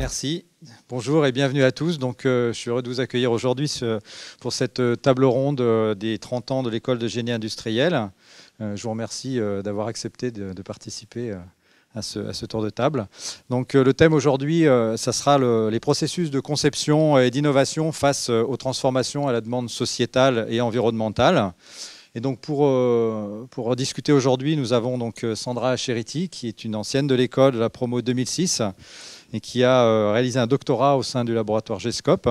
Merci. Bonjour et bienvenue à tous. Donc, je suis heureux de vous accueillir aujourd'hui pour cette table ronde des 30 ans de l'école de génie industriel. Je vous remercie d'avoir accepté de participer à ce tour de table. Donc, le thème aujourd'hui, ça sera les processus de conception et d'innovation face aux transformations à la demande sociétale et environnementale. Et donc pour discuter aujourd'hui, nous avons donc Sandra Cheriti, qui est une ancienne de l'école de la promo 2006 et qui a réalisé un doctorat au sein du laboratoire GESCOP.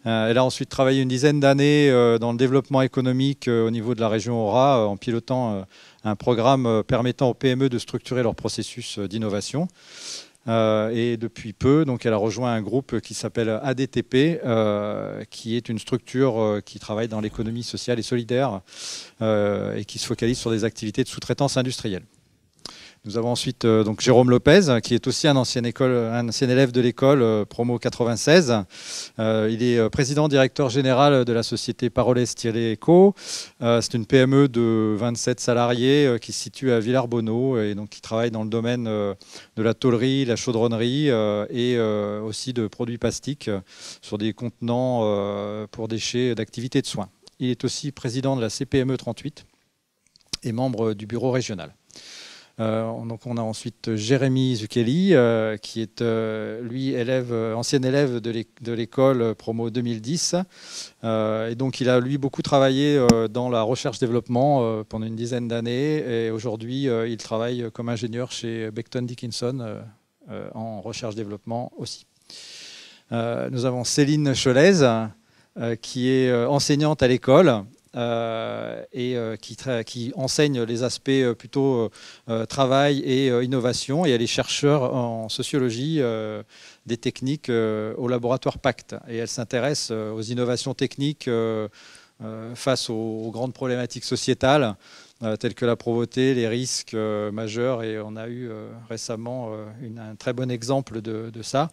Elle a ensuite travaillé une dizaine d'années dans le développement économique au niveau de la région Aura en pilotant un programme permettant aux PME de structurer leur processus d'innovation. Et depuis peu, donc, elle a rejoint un groupe qui s'appelle ADTP, qui est une structure qui travaille dans l'économie sociale et solidaire et qui se focalise sur des activités de sous-traitance industrielle. Nous avons ensuite donc Jérôme Lopez, qui est aussi un ancien élève de l'école promo 96. Il est président-directeur général de la société Parolles-Co. C'est une PME de 27 salariés qui se situe à Villars-Bonneau et donc qui travaille dans le domaine de la tôlerie, la chaudronnerie et aussi de produits plastiques sur des contenants pour déchets d'activités de soins. Il est aussi président de la CPME 38 et membre du bureau régional. Donc on a ensuite Jérémy Zucchelli, qui est lui ancien élève de l'école promo 2010. Et donc il a lui beaucoup travaillé dans la recherche-développement pendant une dizaine d'années. Et aujourd'hui, il travaille comme ingénieur chez Becton Dickinson en recherche-développement aussi. Nous avons Céline Cholez, qui est enseignante à l'école. Et qui enseigne les aspects plutôt travail et innovation. Et elle est chercheure en sociologie des techniques au laboratoire PACT. Et elle s'intéresse aux innovations techniques face aux grandes problématiques sociétales telles que la pauvreté, les risques majeurs. Et on a eu récemment un très bon exemple de ça.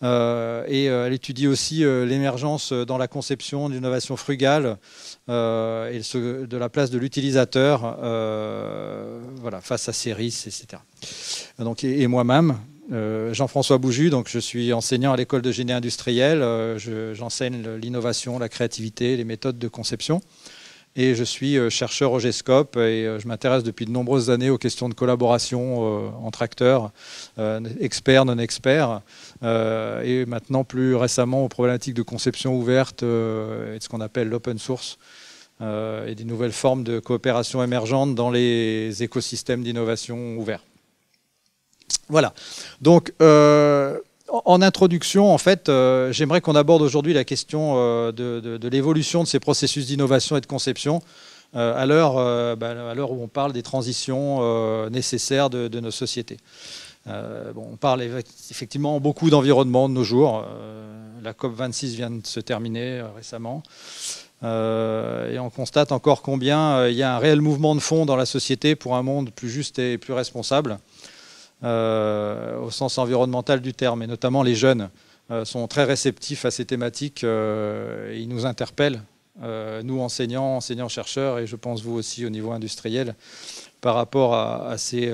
Et elle étudie aussi l'émergence dans la conception de l'innovation frugale et de la place de l'utilisateur voilà, face à ces risques, etc. Donc, et moi-même, Jean-François Bouju, donc je suis enseignant à l'école de génie industriel. J'enseigne l'innovation, la créativité, les méthodes de conception. Et je suis chercheur au GESCOP et je m'intéresse depuis de nombreuses années aux questions de collaboration entre acteurs, experts, non experts, et maintenant plus récemment aux problématiques de conception ouverte et de ce qu'on appelle l'open source et des nouvelles formes de coopération émergentes dans les écosystèmes d'innovation ouverts. Voilà. Donc, en introduction, en fait, j'aimerais qu'on aborde aujourd'hui la question de l'évolution de ces processus d'innovation et de conception à l'heure où on parle des transitions nécessaires de nos sociétés. On parle effectivement beaucoup d'environnement de nos jours. La COP26 vient de se terminer récemment. Et on constate encore combien il y a un réel mouvement de fond dans la société pour un monde plus juste et plus responsable. Au sens environnemental du terme, et notamment les jeunes sont très réceptifs à ces thématiques et ils nous interpellent, nous enseignants, chercheurs, et je pense vous aussi au niveau industriel, par rapport à ces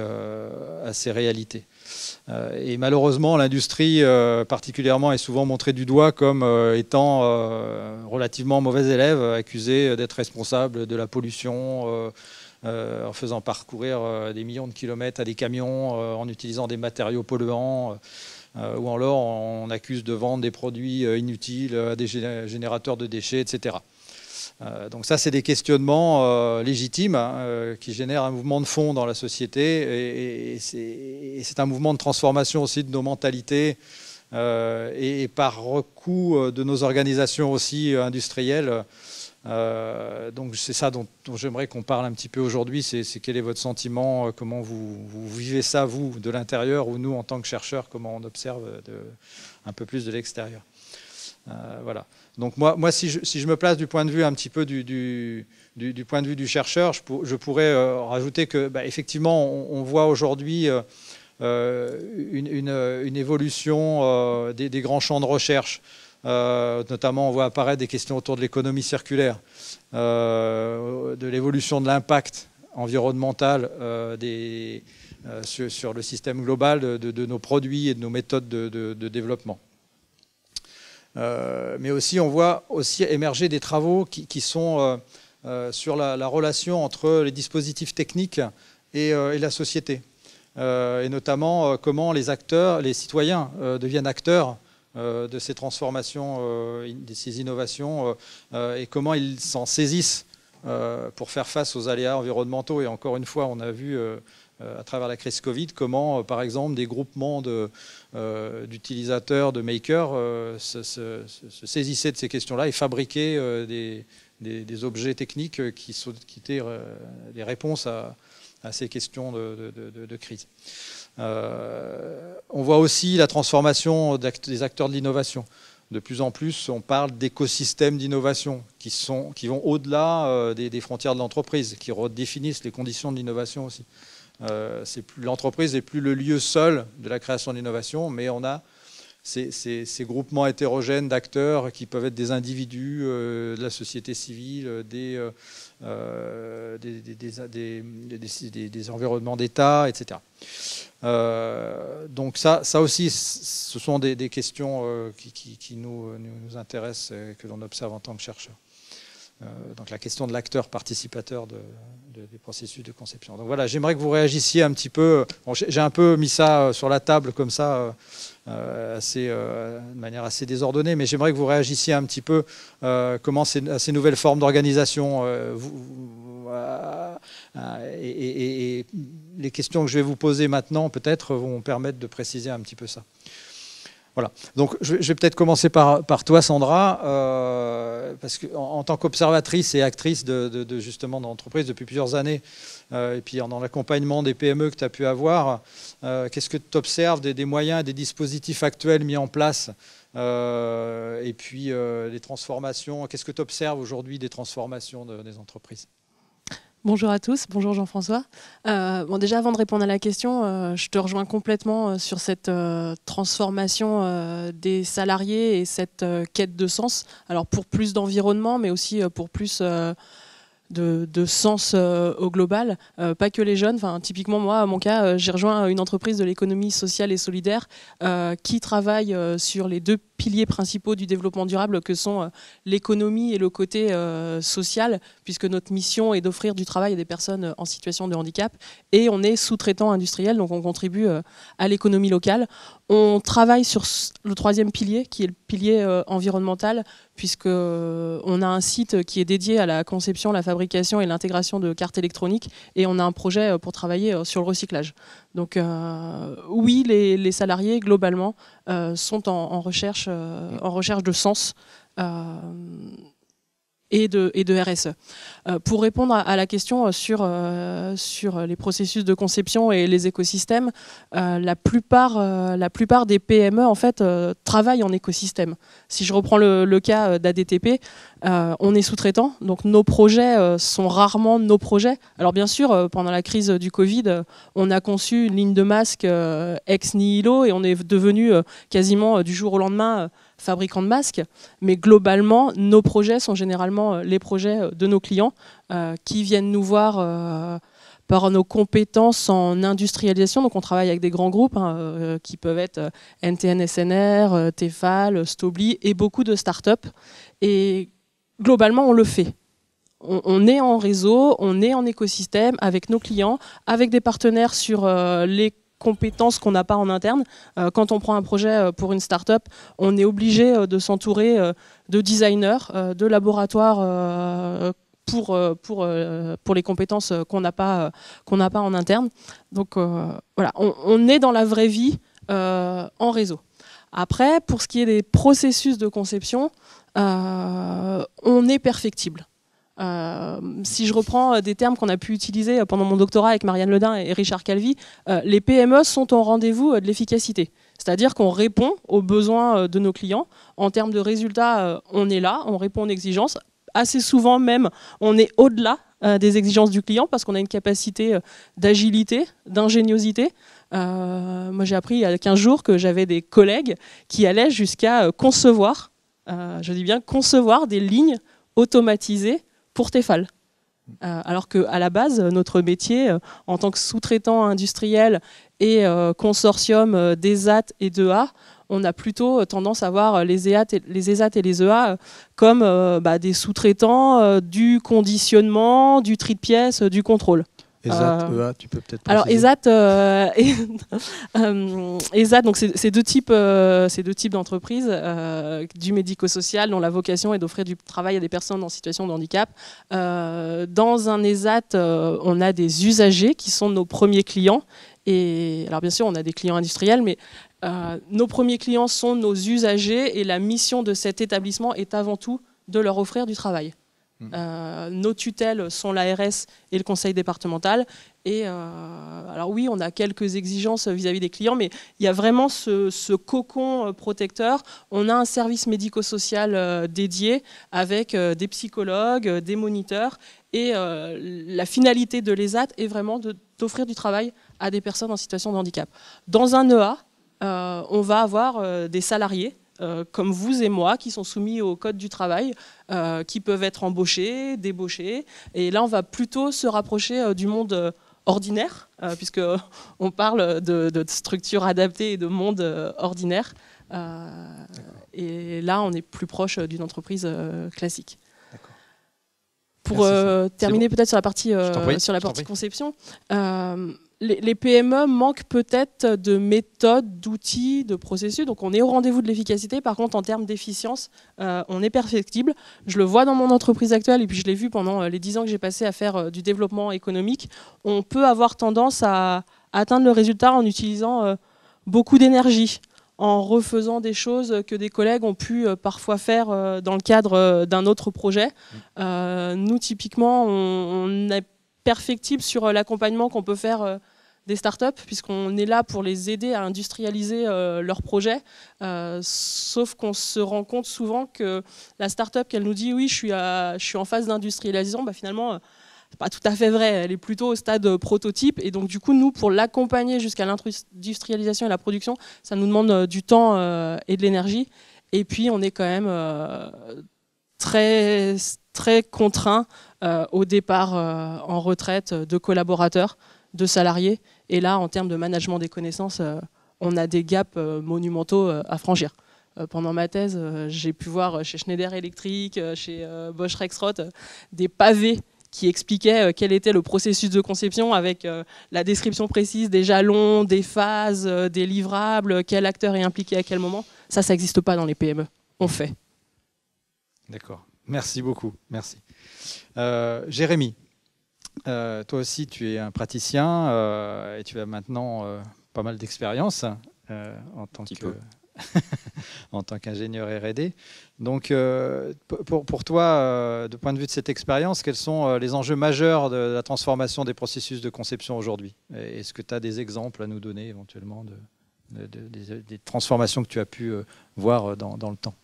réalités. Et malheureusement, l'industrie particulièrement est souvent montrée du doigt comme étant relativement mauvais élève, accusée d'être responsable de la pollution, en faisant parcourir des millions de kilomètres à des camions, en utilisant des matériaux polluants, ou alors on accuse de vendre des produits inutiles à des générateurs de déchets, etc. Donc ça, c'est des questionnements légitimes qui génèrent un mouvement de fond dans la société, et c'est un mouvement de transformation aussi de nos mentalités et par coup de nos organisations aussi industrielles. Donc c'est ça dont j'aimerais qu'on parle un petit peu aujourd'hui, c'est quel est votre sentiment, comment vous vivez ça, vous, de l'intérieur, ou nous, en tant que chercheurs, comment on observe un peu plus de l'extérieur. Voilà. Donc moi si je me place du point de vue un petit peu du point de vue du chercheur, je pourrais rajouter que effectivement, on voit aujourd'hui une évolution des grands champs de recherche. Notamment, on voit apparaître des questions autour de l'économie circulaire, de l'évolution de l'impact environnemental sur le système global de nos produits et de nos méthodes de développement. Mais aussi, on voit aussi émerger des travaux qui sont sur la relation entre les dispositifs techniques et la société. Et notamment comment les acteurs, les citoyens deviennent acteurs de ces transformations, de ces innovations, et comment ils s'en saisissent pour faire face aux aléas environnementaux. Et encore une fois, on a vu à travers la crise Covid comment, par exemple, des groupements d'utilisateurs, de makers se saisissaient de ces questions-là et fabriquaient des objets techniques qui étaient des réponses à ces questions de crise. On voit aussi la transformation des acteurs de l'innovation. De plus en plus, on parle d'écosystèmes d'innovation qui vont au-delà des frontières de l'entreprise, qui redéfinissent les conditions de l'innovation aussi. L'entreprise n'est plus le lieu seul de la création d'innovation, mais on a ces groupements hétérogènes d'acteurs qui peuvent être des individus, de la société civile, des environnements d'État, etc. Donc ça aussi, ce sont des questions qui nous intéressent et que l'on observe en tant que chercheur. Donc la question de l'acteur participateur des processus de conception. Donc voilà, j'aimerais que vous réagissiez un petit peu. Bon, j'ai un peu mis ça sur la table comme ça, de manière assez désordonnée, mais j'aimerais que vous réagissiez un petit peu comment à ces nouvelles formes d'organisation et les questions que je vais vous poser maintenant peut-être vont permettre de préciser un petit peu ça. Voilà. Donc, je vais peut-être commencer par toi, Sandra, parce qu'en tant qu'observatrice et actrice justement d'entreprise depuis plusieurs années, et puis dans l'accompagnement des PME que tu as pu avoir, qu'est-ce que tu observes des moyens et des dispositifs actuels mis en place, et puis les transformations, qu'est-ce que tu observes aujourd'hui des transformations des entreprises ? Bonjour à tous, bonjour Jean-François. Bon, déjà, avant de répondre à la question, je te rejoins complètement sur cette transformation des salariés et cette quête de sens. Alors pour plus d'environnement, mais aussi pour plus de sens au global. Pas que les jeunes. Enfin, typiquement, moi, à mon cas, j'ai rejoint une entreprise de l'économie sociale et solidaire qui travaille sur les deux piliers principaux du développement durable que sont l'économie et le côté social, puisque notre mission est d'offrir du travail à des personnes en situation de handicap, et on est sous-traitant industriel, donc on contribue à l'économie locale. On travaille sur le troisième pilier, qui est le pilier environnemental, puisqu'on a un site qui est dédié à la conception, la fabrication et l'intégration de cartes électroniques, et on a un projet pour travailler sur le recyclage. Donc oui, les salariés, globalement, sont en recherche de sens et de RSE. Pour répondre à la question sur les processus de conception et les écosystèmes, la plupart des PME en fait, travaillent en écosystème. Si je reprends le cas d'ADTP, on est sous-traitant, donc nos projets sont rarement nos projets. Alors bien sûr, pendant la crise du Covid, on a conçu une ligne de masques ex nihilo et on est devenu quasiment du jour au lendemain fabricant de masques, mais globalement, nos projets sont généralement les projets de nos clients qui viennent nous voir par nos compétences en industrialisation. Donc on travaille avec des grands groupes qui peuvent être NTN SNR, Tefal, Stobli et beaucoup de startups. Et globalement, on le fait. On est en réseau, on est en écosystème avec nos clients, avec des partenaires sur les compétences qu'on n'a pas en interne. Quand on prend un projet pour une start-up, on est obligé de s'entourer de designers, de laboratoires pour les compétences qu'on n'a pas en interne. Donc voilà, on est dans la vraie vie en réseau. Après, pour ce qui est des processus de conception, on est perfectible. Si je reprends des termes qu'on a pu utiliser pendant mon doctorat avec Marianne Ledin et Richard Calvi, les PME sont au rendez-vous de l'efficacité. C'est-à-dire qu'on répond aux besoins de nos clients. En termes de résultats, on est là, on répond aux exigences. Assez souvent même, on est au-delà des exigences du client parce qu'on a une capacité d'agilité, d'ingéniosité. Moi, j'ai appris il y a 15 jours que j'avais des collègues qui allaient jusqu'à concevoir, je dis bien concevoir des lignes automatisées pour Tefal. Alors qu'à la base, notre métier, en tant que sous-traitant industriel et consortium d'ESAT et d'EA, on a plutôt tendance à voir les ESAT et les EA comme des sous-traitants du conditionnement, du tri de pièces, du contrôle. ESAT, EA, tu peux peut-être préciser. Alors ESAT, donc c'est deux types d'entreprises, du médico-social dont la vocation est d'offrir du travail à des personnes en situation de handicap. Dans un ESAT, on a des usagers qui sont nos premiers clients. Et alors bien sûr, on a des clients industriels, mais nos premiers clients sont nos usagers et la mission de cet établissement est avant tout de leur offrir du travail. Nos tutelles sont l'ARS et le conseil départemental. Et alors oui, on a quelques exigences vis-à-vis des clients, mais il y a vraiment ce cocon protecteur. On a un service médico-social dédié avec des psychologues, des moniteurs. Et la finalité de l'ESAT est vraiment d'offrir du travail à des personnes en situation de handicap. Dans un EA, on va avoir des salariés comme vous et moi, qui sont soumis au code du travail, qui peuvent être embauchés, débauchés. Et là, on va plutôt se rapprocher du monde ordinaire, puisqu'on parle de structures adaptées et de monde ordinaire. Et là, on est plus proche d'une entreprise classique. Pour terminer peut-être sur la partie, conception, les PME manquent peut-être de méthodes, d'outils, de processus. Donc on est au rendez-vous de l'efficacité. Par contre, en termes d'efficience, on est perfectible. Je le vois dans mon entreprise actuelle et puis je l'ai vu pendant les 10 ans que j'ai passé à faire du développement économique. On peut avoir tendance à atteindre le résultat en utilisant beaucoup d'énergie, en refaisant des choses que des collègues ont pu parfois faire dans le cadre d'un autre projet. Nous, typiquement, on est perfectible sur l'accompagnement qu'on peut faire des startups, puisqu'on est là pour les aider à industrialiser leurs projets. Sauf qu'on se rend compte souvent que la startup, qu'elle nous dit « oui, je suis en phase d'industrialisation », finalement, c'est pas tout à fait vrai. Elle est plutôt au stade prototype. Et donc, du coup, nous, pour l'accompagner jusqu'à l'industrialisation et la production, ça nous demande du temps et de l'énergie. Et puis, on est quand même très, très contraint au départ en retraite de collaborateurs, de salariés. Et là, en termes de management des connaissances, on a des gaps monumentaux à franchir. Pendant ma thèse, j'ai pu voir chez Schneider Electric, chez Bosch Rexroth, des pavés qui expliquait quel était le processus de conception avec la description précise des jalons, des phases, des livrables, quel acteur est impliqué à quel moment. Ça n'existe pas dans les PME. On fait. D'accord. Merci beaucoup. Merci. Jérémy, toi aussi, tu es un praticien et tu as maintenant pas mal d'expérience en tant qu'ingénieur R&D. Donc, pour toi, du point de vue de cette expérience, quels sont les enjeux majeurs de la transformation des processus de conception aujourd'hui? Est-ce que tu as des exemples à nous donner éventuellement des transformations que tu as pu voir dans le temps?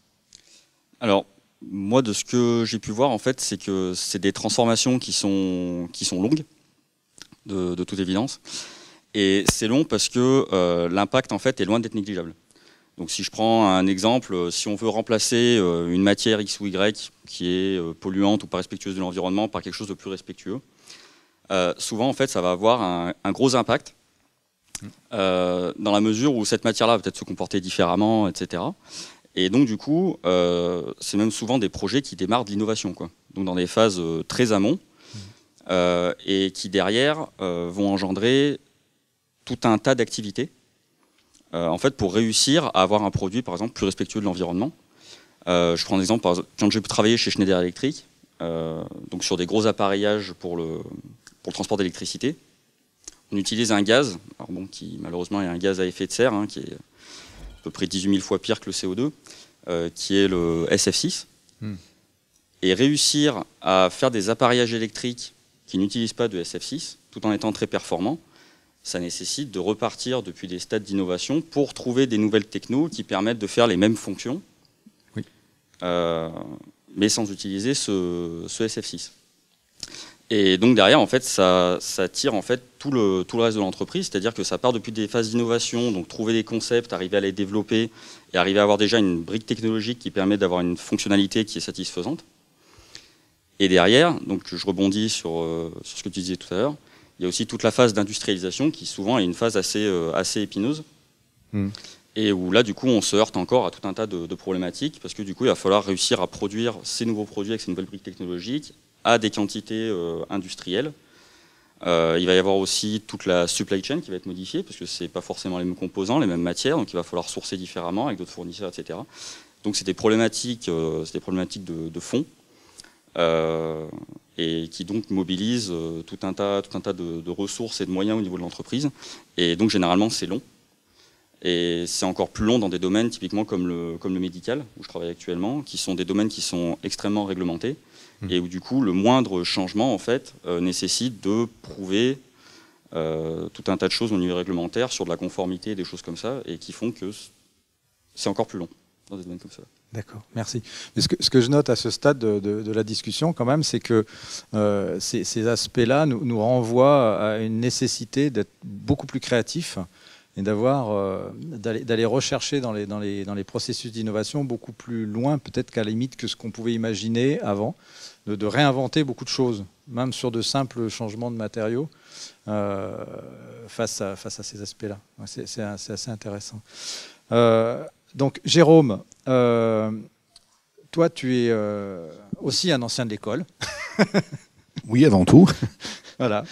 Alors, moi, de ce que j'ai pu voir, en fait, c'est que c'est des transformations qui sont longues, de toute évidence. Et c'est long parce que l'impact, en fait, est loin d'être négligeable. Donc si je prends un exemple, si on veut remplacer une matière X ou Y qui est polluante ou pas respectueuse de l'environnement par quelque chose de plus respectueux, souvent en fait ça va avoir un gros impact dans la mesure où cette matière-là va peut-être se comporter différemment, etc. Et donc du coup, c'est même souvent des projets qui démarrent de l'innovation, quoi. Donc dans des phases très amont et qui derrière vont engendrer tout un tas d'activités. En fait, pour réussir à avoir un produit, par exemple, plus respectueux de l'environnement. Je prends un exemple, quand j'ai travaillé chez Schneider Electric, donc sur des gros appareillages pour le transport d'électricité, on utilise un gaz, alors bon, qui malheureusement est un gaz à effet de serre, qui est à peu près 18 000 fois pire que le CO2, qui est le SF6. Et réussir à faire des appareillages électriques qui n'utilisent pas de SF6, tout en étant très performants, ça nécessite de repartir depuis des stades d'innovation pour trouver des nouvelles technos qui permettent de faire les mêmes fonctions, oui. Mais sans utiliser ce SF6. Et donc derrière, en fait, ça tire en fait tout le reste de l'entreprise, c'est-à-dire que ça part depuis des phases d'innovation, donc trouver des concepts, arriver à les développer et arriver à avoir déjà une brique technologique qui permet d'avoir une fonctionnalité qui est satisfaisante. Et derrière, donc je rebondis sur ce que tu disais tout à l'heure, il y a aussi toute la phase d'industrialisation qui souvent est une phase assez épineuse. Et où là, du coup, on se heurte encore à tout un tas de problématiques, parce que du coup, il va falloir réussir à produire ces nouveaux produits avec ces nouvelles briques technologiques à des quantités industrielles. Il va y avoir aussi toute la supply chain qui va être modifiée, parce que c'est pas forcément les mêmes composants, les mêmes matières, donc il va falloir sourcer différemment avec d'autres fournisseurs, etc. Donc c'est des problématiques de fond, et qui donc mobilisent tout un tas de ressources et de moyens au niveau de l'entreprise. Et donc généralement, c'est long. Et c'est encore plus long dans des domaines typiquement comme le médical, où je travaille actuellement, qui sont des domaines qui sont extrêmement réglementés, et où du coup le moindre changement en fait nécessite de prouver tout un tas de choses au niveau réglementaire sur de la conformité, des choses comme ça, et qui font que c'est encore plus long dans des domaines comme ça. D'accord, merci. Mais ce que je note à ce stade de la discussion quand même, c'est que ces aspects-là nous renvoient à une nécessité d'être beaucoup plus créatif et d'aller rechercher dans les processus d'innovation beaucoup plus loin peut-être qu'à la limite que ce qu'on pouvait imaginer avant, de réinventer beaucoup de choses, même sur de simples changements de matériaux face à ces aspects-là. C'est assez intéressant. Donc Jérôme, toi tu es aussi un ancien de l'école. Oui, avant tout. Voilà.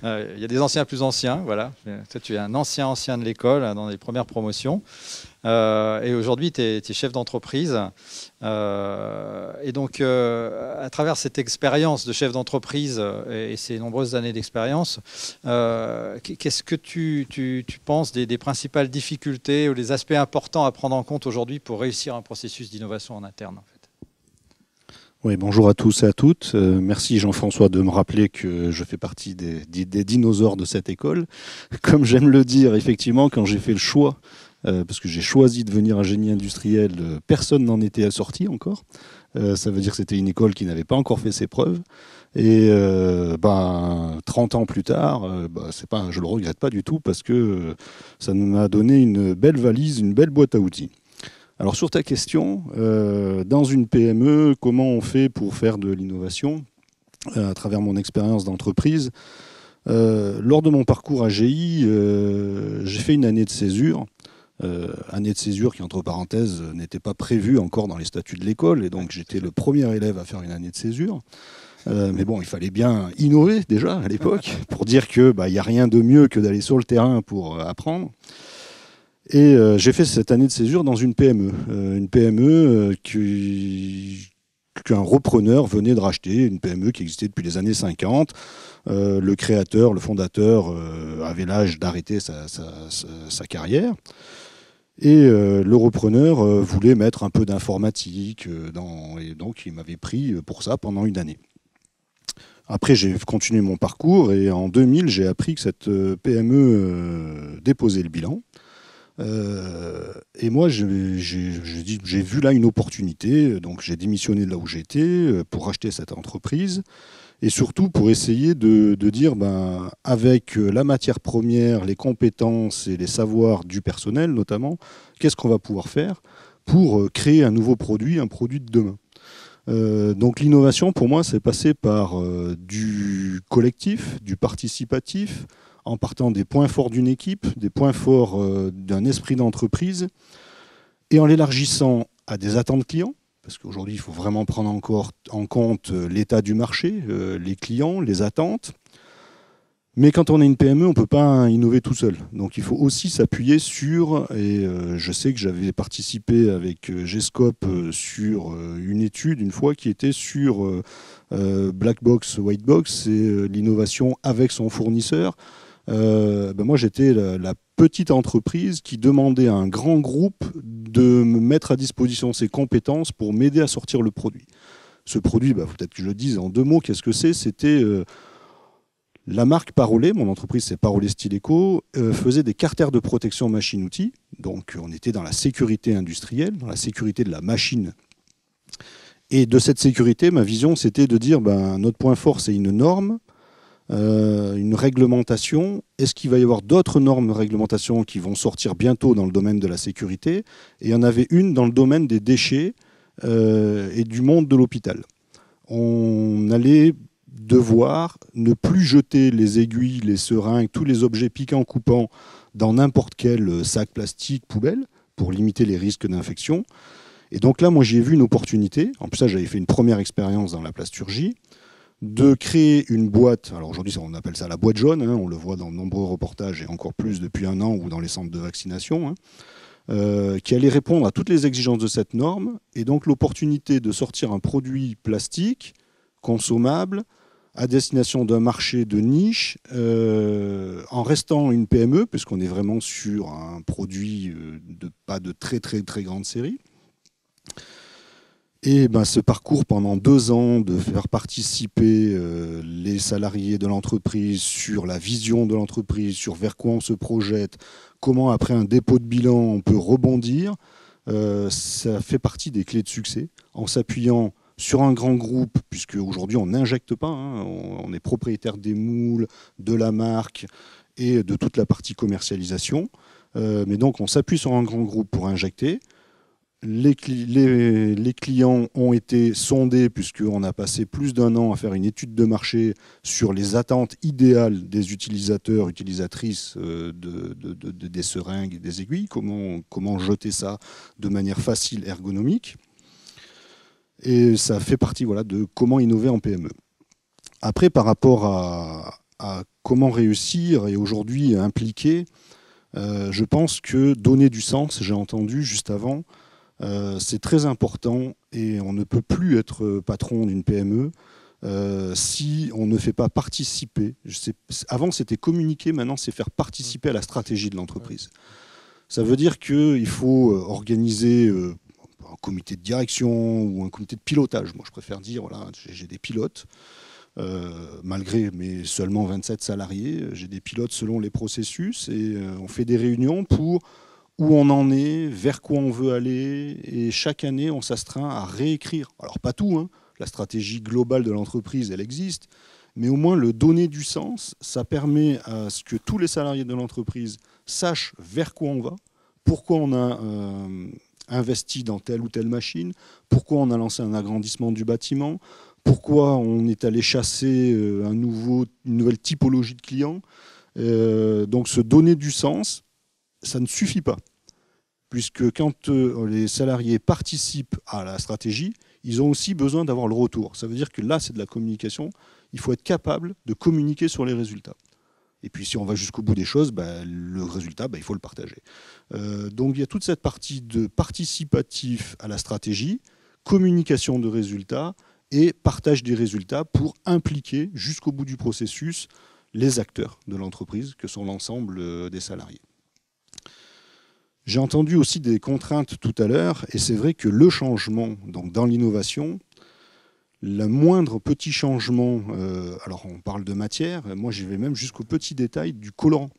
Il y a des anciens plus anciens, voilà. Toi, tu es un ancien de l'école, dans les premières promotions. Et aujourd'hui, tu es chef d'entreprise. Et donc, à travers cette expérience de chef d'entreprise et ces nombreuses années d'expérience, qu'est-ce que tu penses des principales difficultés ou des aspects importants à prendre en compte aujourd'hui pour réussir un processus d'innovation en interne, en fait ? Oui, bonjour à tous et à toutes. Merci Jean-François de me rappeler que je fais partie des dinosaures de cette école. Comme j'aime le dire, effectivement, quand j'ai fait le choix, parce que j'ai choisi de devenir un génie industriel, personne n'en était assorti encore. Ça veut dire que c'était une école qui n'avait pas encore fait ses preuves. Et 30 ans plus tard, je le regrette pas du tout parce que ça m'a donné une belle valise, une belle boîte à outils. Alors sur ta question, dans une PME, comment on fait pour faire de l'innovation à travers mon expérience d'entreprise? Lors de mon parcours à GI, j'ai fait une année de césure. Année de césure qui, entre parenthèses, n'était pas prévue encore dans les statuts de l'école. Et donc j'étais le premier élève à faire une année de césure. Mais bon, il fallait bien innover déjà à l'époque pour dire qu'il n'y a rien de mieux que d'aller sur le terrain pour apprendre. Et j'ai fait cette année de césure dans une PME. Une PME qu'un repreneur venait de racheter, une PME qui existait depuis les années 50. Le créateur, le fondateur avait l'âge d'arrêter sa carrière. Et le repreneur voulait mettre un peu d'informatique et donc il m'avait pris pour ça pendant une année. Après, j'ai continué mon parcours et en 2000, j'ai appris que cette PME déposait le bilan. Et moi, j'ai vu là une opportunité, donc j'ai démissionné de là où j'étais pour racheter cette entreprise et surtout pour essayer de dire, avec la matière première, les compétences et les savoirs du personnel notamment, qu'est-ce qu'on va pouvoir faire pour créer un nouveau produit, un produit de demain. Donc l'innovation, pour moi, c'est passé par du collectif, du participatif, en partant des points forts d'une équipe, des points forts d'un esprit d'entreprise, et en l'élargissant à des attentes clients, parce qu'aujourd'hui, il faut vraiment prendre encore en compte l'état du marché, les clients, les attentes. Mais quand on est une PME, on ne peut pas innover tout seul. Donc il faut aussi s'appuyer sur, et je sais que j'avais participé avec G-Scope sur une étude une fois qui était sur Black Box, White Box, et l'innovation avec son fournisseur. Moi, j'étais la petite entreprise qui demandait à un grand groupe de me mettre à disposition ses compétences pour m'aider à sortir le produit. Ce produit, peut-être que je le dise en 2 mots, qu'est-ce que c'est ? C'était la marque Parolais, mon entreprise c'est Parolais Styleco, faisait des carters de protection machine-outil. Donc on était dans la sécurité industrielle, dans la sécurité de la machine. Et de cette sécurité, ma vision c'était de dire notre point fort c'est une norme, une réglementation. Est-ce qu'il va y avoir d'autres normes de réglementation qui vont sortir bientôt dans le domaine de la sécurité ? Et il y en avait une dans le domaine des déchets et du monde de l'hôpital. on allait devoir ne plus jeter les aiguilles, les seringues, tous les objets piquants, coupants dans n'importe quel sac plastique, poubelle, pour limiter les risques d'infection. Et donc là, moi, j'ai vu une opportunité. En plus, ça, j'avais fait une première expérience dans la plasturgie, de créer une boîte. Alors aujourd'hui, on appelle ça la boîte jaune. Hein, on le voit dans de nombreux reportages et encore plus depuis un an ou dans les centres de vaccination, hein, qui allait répondre à toutes les exigences de cette norme. Et donc l'opportunité de sortir un produit plastique consommable à destination d'un marché de niche, en restant une PME, puisqu'on est vraiment sur un produit pas de très très très grande série. Et ce parcours pendant 2 ans de faire participer les salariés de l'entreprise sur la vision de l'entreprise, sur vers quoi on se projette, comment après un dépôt de bilan on peut rebondir, ça fait partie des clés de succès, en s'appuyant sur un grand groupe, puisque aujourd'hui on n'injecte pas, hein, on est propriétaire des moules, de la marque et de toute la partie commercialisation. Mais donc on s'appuie sur un grand groupe pour injecter. Les clients ont été sondés, puisqu'on a passé plus d'1 an à faire une étude de marché sur les attentes idéales des utilisateurs, utilisatrices des seringues et des aiguilles, comment jeter ça de manière facile, ergonomique. Et ça fait partie de comment innover en PME. Après, par rapport à comment réussir et aujourd'hui impliquer, je pense que donner du sens, j'ai entendu juste avant, c'est très important et on ne peut plus être patron d'une PME si on ne fait pas participer. Avant, c'était communiquer, maintenant, c'est faire participer à la stratégie de l'entreprise. Ça veut dire qu'il faut organiser un comité de direction ou un comité de pilotage. Moi, je préfère dire, voilà, j'ai des pilotes, malgré mes seulement 27 salariés, j'ai des pilotes selon les processus et on fait des réunions pour où on en est, vers quoi on veut aller, et chaque année, on s'astreint à réécrire. Alors, pas tout, hein. La stratégie globale de l'entreprise, elle existe, mais au moins le donner du sens, ça permet à ce que tous les salariés de l'entreprise sachent vers quoi on va, pourquoi on a investi dans telle ou telle machine, pourquoi on a lancé un agrandissement du bâtiment, pourquoi on est allé chasser une nouvelle typologie de clients. Donc se donner du sens, ça ne suffit pas. Puisque quand les salariés participent à la stratégie, ils ont aussi besoin d'avoir le retour. Ça veut dire que là, c'est de la communication. Il faut être capable de communiquer sur les résultats. Et puis si on va jusqu'au bout des choses, le résultat, il faut le partager. Donc il y a toute cette partie de participatif à la stratégie, communication de résultats et partage des résultats pour impliquer jusqu'au bout du processus les acteurs de l'entreprise, que sont l'ensemble des salariés. J'ai entendu aussi des contraintes tout à l'heure, et c'est vrai que le changement donc dans l'innovation, le moindre petit changement, alors on parle de matière, moi je vais même jusqu'au petit détail du colorant.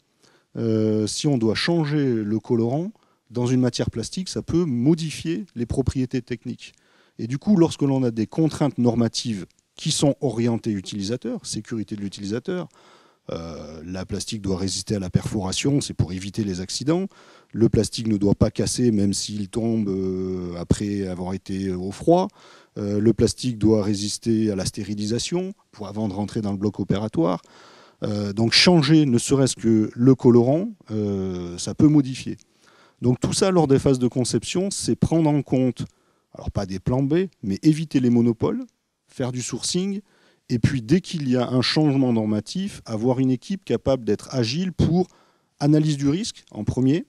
Si on doit changer le colorant dans une matière plastique, ça peut modifier les propriétés techniques. Et du coup, lorsque l'on a des contraintes normatives qui sont orientées utilisateur, sécurité de l'utilisateur, la plastique doit résister à la perforation, c'est pour éviter les accidents. Le plastique ne doit pas casser même s'il tombe après avoir été au froid. Le plastique doit résister à la stérilisation avant de rentrer dans le bloc opératoire. Donc changer ne serait-ce que le colorant, ça peut modifier. Donc tout ça lors des phases de conception, c'est prendre en compte, alors pas des plans B, mais éviter les monopoles, faire du sourcing, et puis dès qu'il y a un changement normatif, avoir une équipe capable d'être agile pour analyse du risque en premier.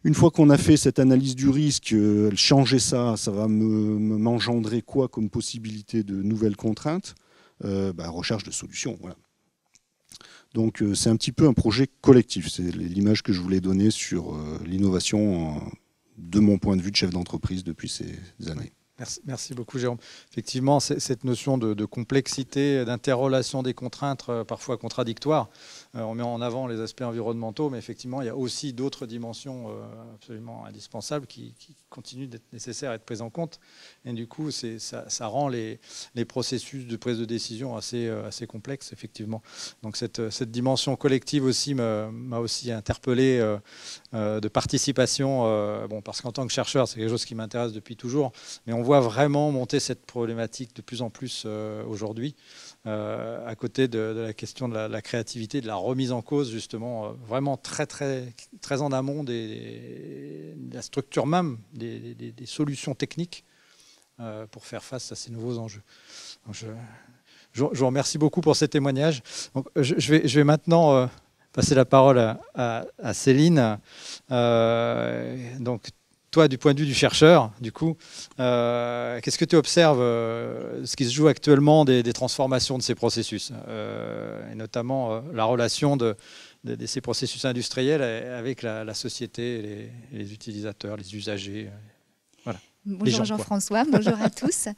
Une fois qu'on a fait cette analyse du risque, changer ça va m'engendrer quoi comme possibilité de nouvelles contraintes, recherche de solutions. Voilà. Donc c'est un petit peu un projet collectif. C'est l'image que je voulais donner sur l'innovation de mon point de vue de chef d'entreprise depuis ces années. Merci beaucoup Jérôme. Effectivement, cette notion de complexité, d'interrelation des contraintes parfois contradictoires, on met en avant les aspects environnementaux, mais effectivement, il y a aussi d'autres dimensions absolument indispensables qui continuent d'être nécessaires à être prises en compte. Et du coup, ça rend les processus de prise de décision assez complexes, effectivement. Donc cette dimension collective aussi m'a aussi interpellé de participation, parce qu'en tant que chercheur, c'est quelque chose qui m'intéresse depuis toujours, mais on voit vraiment monter cette problématique de plus en plus aujourd'hui, à côté de la question de la créativité, de la remise en cause, justement, vraiment très en amont de la structure même des solutions techniques pour faire face à ces nouveaux enjeux. Donc je vous remercie beaucoup pour ces témoignages. Donc, je vais maintenant passer la parole à Céline. Donc, toi, du point de vue du chercheur, du coup, qu'est-ce que tu observes ce qui se joue actuellement des transformations de ces processus, et notamment la relation de ces processus industriels avec la société, les utilisateurs, les usagers. Voilà. Bonjour Jean-François, bonjour à tous.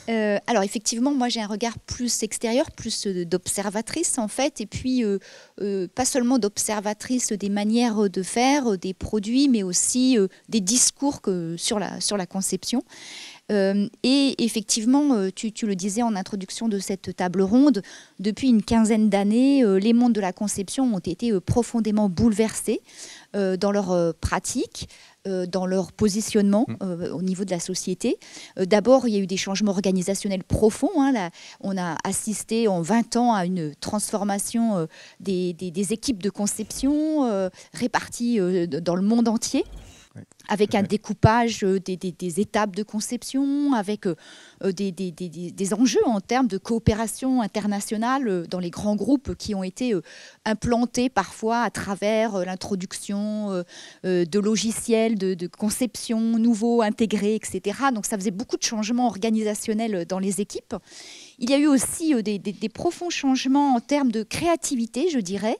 Alors effectivement, moi j'ai un regard plus extérieur, plus d'observatrice en fait, et puis pas seulement d'observatrice des manières de faire, des produits, mais aussi des discours sur la conception. Et effectivement, tu le disais en introduction de cette table ronde, depuis une quinzaine d'années, les mondes de la conception ont été profondément bouleversés dans leurs pratiques, dans leur positionnement au niveau de la société. D'abord, il y a eu des changements organisationnels profonds. On a assisté en 20 ans à une transformation des équipes de conception réparties dans le monde entier, avec un découpage des étapes de conception, avec des enjeux en termes de coopération internationale dans les grands groupes qui ont été implantés parfois à travers l'introduction de logiciels de conception nouveaux, intégrés, etc. Donc ça faisait beaucoup de changements organisationnels dans les équipes. Il y a eu aussi des profonds changements en termes de créativité, je dirais.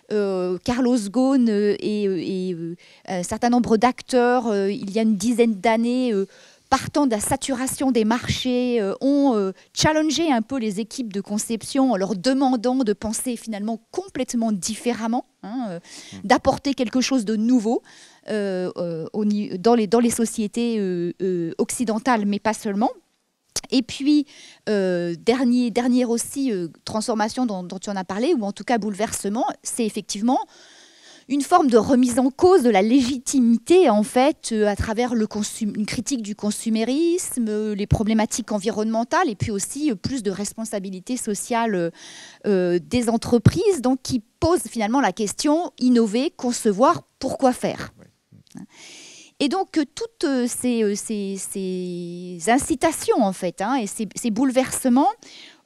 Carlos Ghosn et un certain nombre d'acteurs, il y a une dizaine d'années, partant de la saturation des marchés, ont challengé un peu les équipes de conception en leur demandant de penser finalement complètement différemment, d'apporter quelque chose de nouveau dans les sociétés occidentales, mais pas seulement. Et puis, dernière aussi transformation dont tu en as parlé, ou en tout cas bouleversement, c'est effectivement une forme de remise en cause de la légitimité, en fait, à travers une critique du consumérisme, les problématiques environnementales, et puis aussi plus de responsabilité sociale des entreprises, donc qui pose finalement la question innover, concevoir, pourquoi faire. Et donc, toutes ces incitations, en fait, et ces bouleversements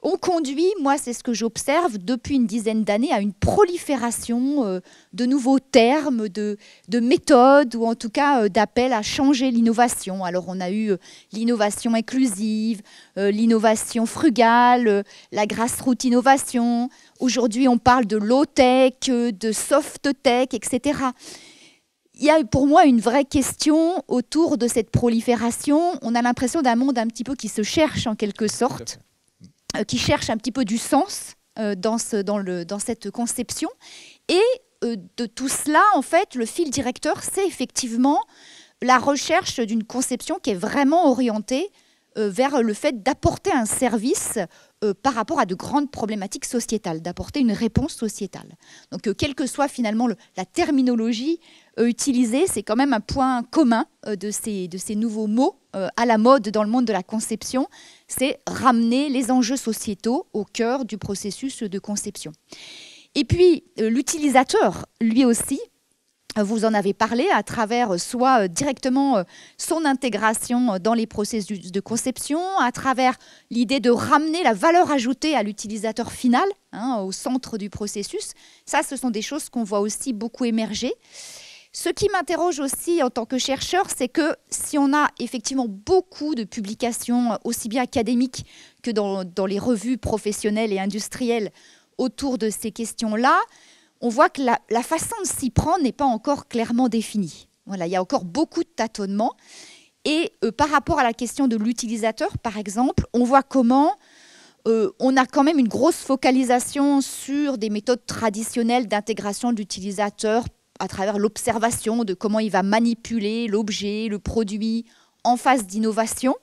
ont conduit, moi, c'est ce que j'observe depuis une dizaine d'années, à une prolifération de nouveaux termes, de méthodes, ou en tout cas d'appels à changer l'innovation. Alors, on a eu l'innovation inclusive, l'innovation frugale, la grassroots innovation. Aujourd'hui, on parle de low-tech, de soft-tech, etc. Il y a pour moi une vraie question autour de cette prolifération. On a l'impression d'un monde un petit peu qui se cherche en quelque sorte, qui cherche un petit peu du sens dans cette conception. Et de tout cela, en fait, le fil directeur, c'est effectivement la recherche d'une conception qui est vraiment orientée vers le fait d'apporter un service par rapport à de grandes problématiques sociétales, d'apporter une réponse sociétale. Donc, quelle que soit finalement la terminologie utilisée, c'est quand même un point commun de ces nouveaux mots à la mode dans le monde de la conception, c'est ramener les enjeux sociétaux au cœur du processus de conception. Et puis, l'utilisateur, lui aussi, vous en avez parlé à travers soit directement son intégration dans les processus de conception, à travers l'idée de ramener la valeur ajoutée à l'utilisateur final, au centre du processus. Ça, ce sont des choses qu'on voit aussi beaucoup émerger. Ce qui m'interroge aussi en tant que chercheur, c'est que si on a effectivement beaucoup de publications, aussi bien académiques que dans les revues professionnelles et industrielles autour de ces questions-là, on voit que la façon de s'y prendre n'est pas encore clairement définie. Voilà, il y a encore beaucoup de tâtonnements. Et par rapport à la question de l'utilisateur, par exemple, on voit comment on a quand même une grosse focalisation sur des méthodes traditionnelles d'intégration de l'utilisateur à travers l'observation de comment il va manipuler l'objet, le produit en phase d'innovation.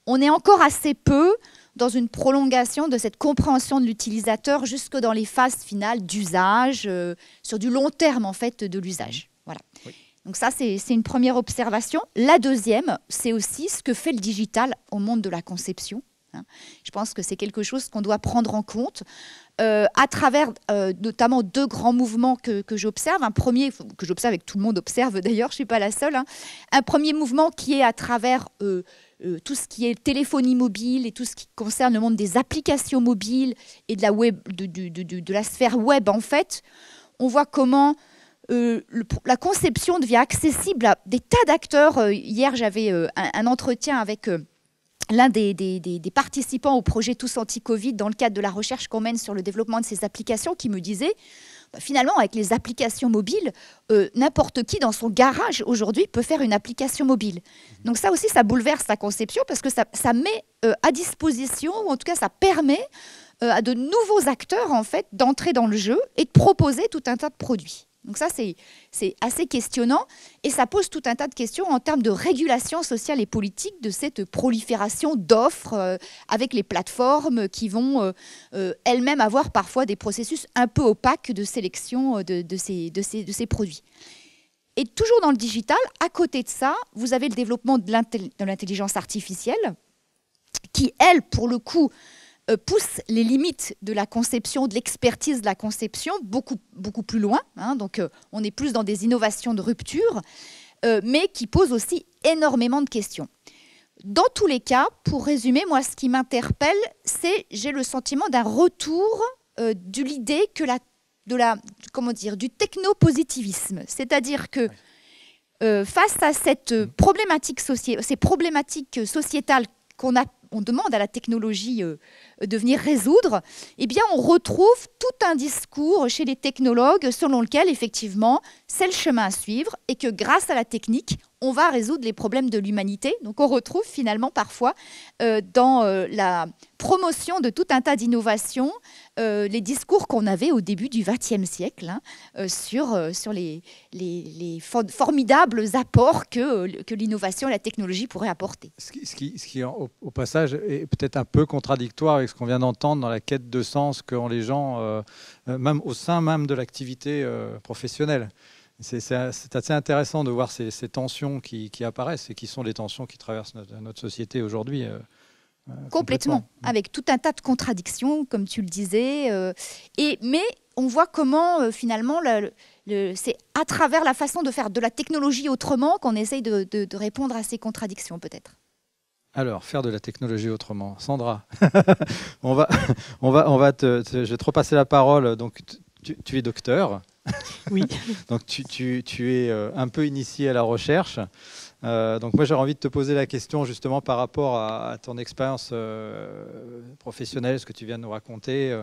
On est encore assez peu dans une prolongation de cette compréhension de l'utilisateur jusque dans les phases finales d'usage, sur du long terme en fait de l'usage. Voilà. Oui. Donc ça, c'est une première observation. La deuxième, c'est aussi ce que fait le digital au monde de la conception. Je pense que c'est quelque chose qu'on doit prendre en compte à travers notamment deux grands mouvements que j'observe. Un premier, que j'observe et que tout le monde observe d'ailleurs, je ne suis pas la seule. Un premier mouvement qui est à travers tout ce qui est téléphonie mobile et tout ce qui concerne le monde des applications mobiles et de la, web, de la sphère web en fait. On voit comment la conception devient accessible à des tas d'acteurs. Hier, j'avais un entretien avec l'un des participants au projet Tous Anti-Covid dans le cadre de la recherche qu'on mène sur le développement de ces applications qui me disait finalement, avec les applications mobiles, n'importe qui dans son garage aujourd'hui peut faire une application mobile. Donc ça aussi, ça bouleverse la conception parce que ça met à disposition, ou en tout cas ça permet à de nouveaux acteurs en fait, d'entrer dans le jeu et de proposer tout un tas de produits. Donc ça, c'est assez questionnant et ça pose tout un tas de questions en termes de régulation sociale et politique de cette prolifération d'offres avec les plateformes qui vont elles-mêmes avoir parfois des processus un peu opaques de sélection de ces produits. Et toujours dans le digital, à côté de ça, vous avez le développement de l'intelligence artificielle qui, elle, pour le coup, pousse les limites de la conception, de l'expertise de la conception beaucoup, beaucoup plus loin. Donc, on est plus dans des innovations de rupture, mais qui posent aussi énormément de questions. Dans tous les cas, pour résumer, moi, ce qui m'interpelle, c'est j'ai le sentiment d'un retour de l'idée que du technopositivisme. C'est-à-dire que face à cette problématique ces problématiques sociétales on demande à la technologie de venir résoudre, eh bien, on retrouve tout un discours chez les technologues selon lequel, effectivement, c'est le chemin à suivre et que grâce à la technique, on va résoudre les problèmes de l'humanité. Donc, on retrouve finalement parfois dans la promotion de tout un tas d'innovations les discours qu'on avait au début du XXe siècle sur les formidables apports que l'innovation et la technologie pourraient apporter. Ce qui au passage, est peut-être un peu contradictoire avec ce qu'on vient d'entendre dans la quête de sens qu'ont les gens, même au sein même de l'activité professionnelle. C'est assez intéressant de voir ces tensions qui apparaissent et qui sont les tensions qui traversent notre société aujourd'hui. Complètement, avec tout un tas de contradictions, comme tu le disais. Mais on voit comment, finalement, c'est à travers la façon de faire de la technologie autrement qu'on essaye de répondre à ces contradictions, peut-être. Alors, faire de la technologie autrement. Sandra, je vais te repasser la parole. Donc, tu es docteur. Oui. Donc tu es un peu initié à la recherche. Donc moi j'aurais envie de te poser la question justement par rapport à ton expérience professionnelle, ce que tu viens de nous raconter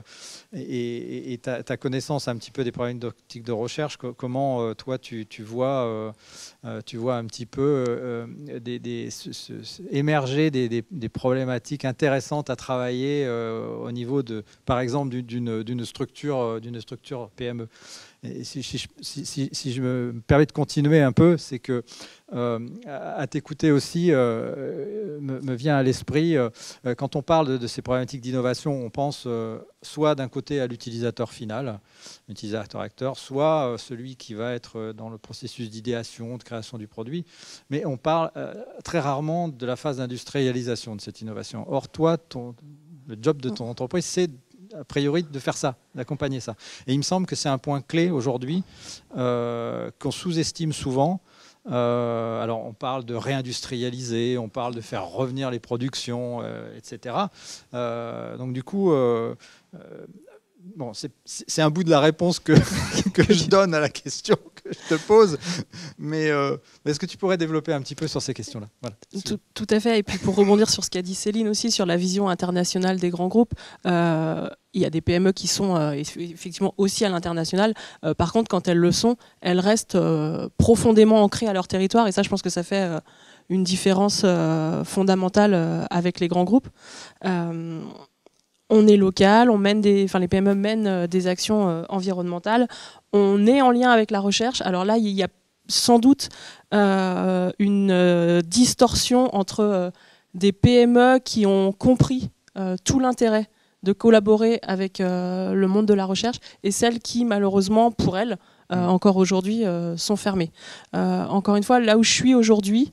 et ta connaissance un petit peu des problématiques de recherche. Comment toi tu vois un petit peu émerger des problématiques intéressantes à travailler au niveau par exemple d'une structure PME. Et si je me permets de continuer un peu, c'est que à t'écouter aussi me vient à l'esprit, quand on parle de ces problématiques d'innovation, on pense soit d'un côté à l'utilisateur final, l'utilisateur-acteur, soit celui qui va être dans le processus d'idéation, de création du produit, mais on parle très rarement de la phase d'industrialisation de cette innovation. Or, toi, le job de ton entreprise, c'est a priori de faire ça, d'accompagner ça. Et il me semble que c'est un point clé aujourd'hui qu'on sous-estime souvent. Alors on parle de réindustrialiser, on parle de faire revenir les productions, etc. Donc du coup, bon, c'est un bout de la réponse que je donne à la question que je te pose, mais est-ce que tu pourrais développer un petit peu sur ces questions-là? Voilà. Tout à fait, et puis pour rebondir sur ce qu'a dit Céline aussi, sur la vision internationale des grands groupes, il y a des PME qui sont effectivement aussi à l'international. Par contre, quand elles le sont, elles restent profondément ancrées à leur territoire, et ça, je pense que ça fait une différence fondamentale avec les grands groupes. On est local, les PME mènent des actions environnementales. On est en lien avec la recherche. Alors là, il y a sans doute une distorsion entre des PME qui ont compris tout l'intérêt de collaborer avec le monde de la recherche et celles qui, malheureusement, pour elles, encore aujourd'hui, sont fermées. Encore une fois, là où je suis aujourd'hui,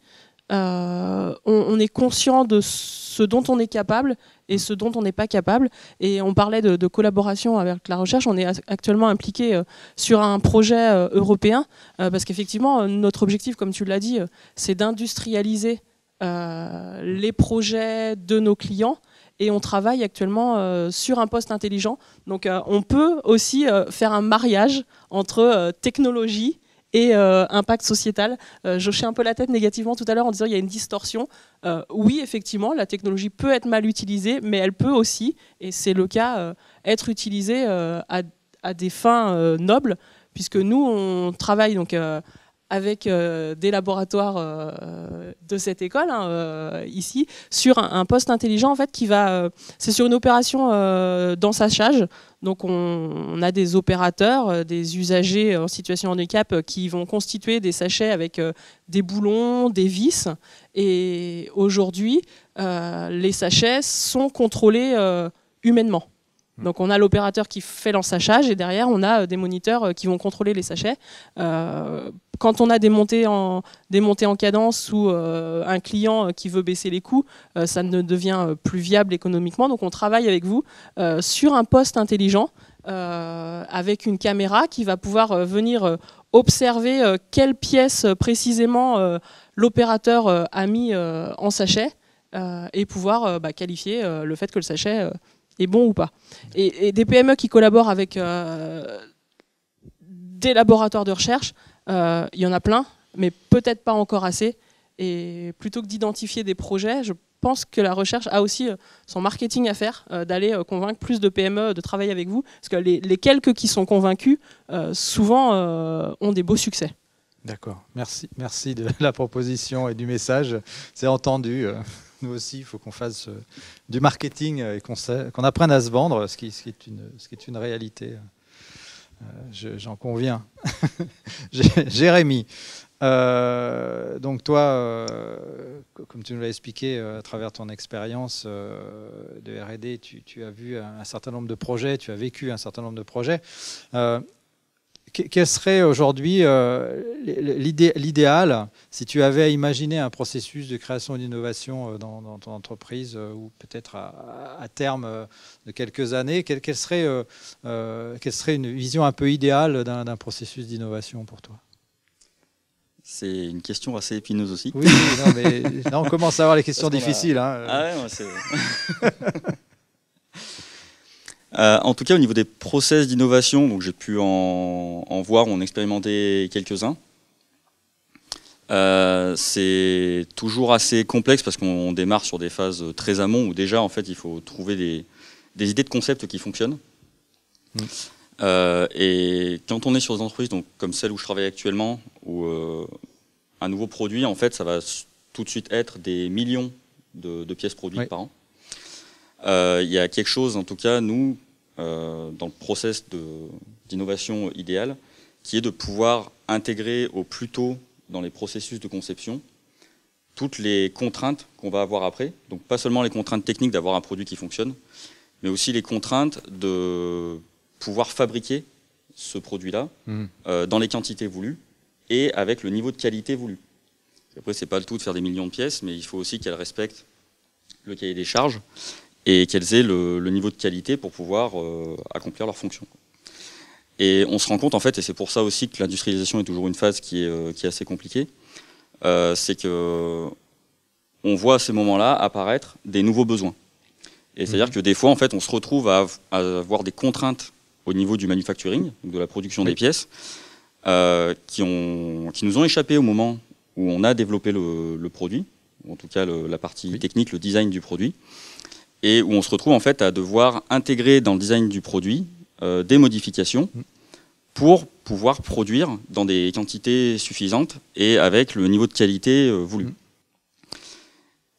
on est conscient de ce dont on est capable et ce dont on n'est pas capable. Et on parlait de collaboration avec la recherche. On est actuellement impliqué sur un projet européen parce qu'effectivement, notre objectif, comme tu l'as dit, c'est d'industrialiser les projets de nos clients. Et on travaille actuellement sur un poste intelligent. Donc on peut aussi faire un mariage entre technologie et impact sociétal. J'hochais un peu la tête négativement tout à l'heure en disant qu'il y a une distorsion. Oui, effectivement, la technologie peut être mal utilisée, mais elle peut aussi, et c'est le cas, être utilisée à des fins nobles, puisque nous, on travaille donc avec des laboratoires de cette école ici sur un poste intelligent en fait qui va c'est sur une opération d'ensachage. Donc on a des opérateurs, des usagers en situation de handicap qui vont constituer des sachets avec des boulons, des vis, et aujourd'hui les sachets sont contrôlés humainement. Donc on a l'opérateur qui fait l'ensachage et derrière on a des moniteurs qui vont contrôler les sachets. Quand on a des montées en cadence ou un client qui veut baisser les coûts, ça ne devient plus viable économiquement. Donc on travaille avec vous sur un poste intelligent avec une caméra qui va pouvoir venir observer quelle pièce précisément l'opérateur a mis en sachet et pouvoir qualifier le fait que le sachet est bon ou pas. Et des PME qui collaborent avec des laboratoires de recherche, il y en a plein, mais peut-être pas encore assez. Et plutôt que d'identifier des projets, je pense que la recherche a aussi son marketing à faire, d'aller convaincre plus de PME de travailler avec vous. Parce que les quelques qui sont convaincus, souvent ont des beaux succès. D'accord, merci de la proposition et du message. C'est entendu. Nous aussi, il faut qu'on fasse du marketing et qu'on apprenne à se vendre, ce qui est une réalité. J'en conviens. Jérémy, donc toi, comme tu nous l'as expliqué à travers ton expérience de R&D, tu as vu un certain nombre de projets, tu as vécu un certain nombre de projets. Quel serait aujourd'hui l'idéal si tu avais à imaginer un processus de création et d'innovation dans ton entreprise ou peut-être à terme de quelques années, quelle serait une vision un peu idéale d'un processus d'innovation pour toi? C'est une question assez épineuse aussi. Oui, non, mais là on commence à avoir les questions difficiles. Ah ouais, moi, c'est... En tout cas, au niveau des process d'innovation, donc j'ai pu en voir, en expérimenter quelques-uns. C'est toujours assez complexe parce qu'on démarre sur des phases très amont où déjà, en fait, il faut trouver des idées de concept qui fonctionnent. Et quand on est sur des entreprises donc, comme celle où je travaille actuellement, où un nouveau produit, en fait, ça va tout de suite être des millions de pièces produites par an. Il y a quelque chose, en tout cas, nous, dans le process d'innovation idéal, qui est de pouvoir intégrer au plus tôt dans les processus de conception toutes les contraintes qu'on va avoir après. Donc pas seulement les contraintes techniques d'avoir un produit qui fonctionne, mais aussi les contraintes de pouvoir fabriquer ce produit-là dans les quantités voulues et avec le niveau de qualité voulu. Après, c'est pas le tout de faire des millions de pièces, mais il faut aussi qu'elles respectent le cahier des charges et qu'elles aient le niveau de qualité pour pouvoir accomplir leur fonction. Et on se rend compte, en fait, et c'est pour ça aussi que l'industrialisation est toujours une phase qui est assez compliquée, c'est qu'on voit à ces moments-là apparaître des nouveaux besoins. Et c'est-à-dire que des fois, en fait, on se retrouve à avoir des contraintes au niveau du manufacturing, donc de la production des pièces, qui nous ont échappé au moment où on a développé le produit, ou en tout cas la partie technique, le design du produit, et où on se retrouve en fait à devoir intégrer dans le design du produit des modifications pour pouvoir produire dans des quantités suffisantes et avec le niveau de qualité voulu.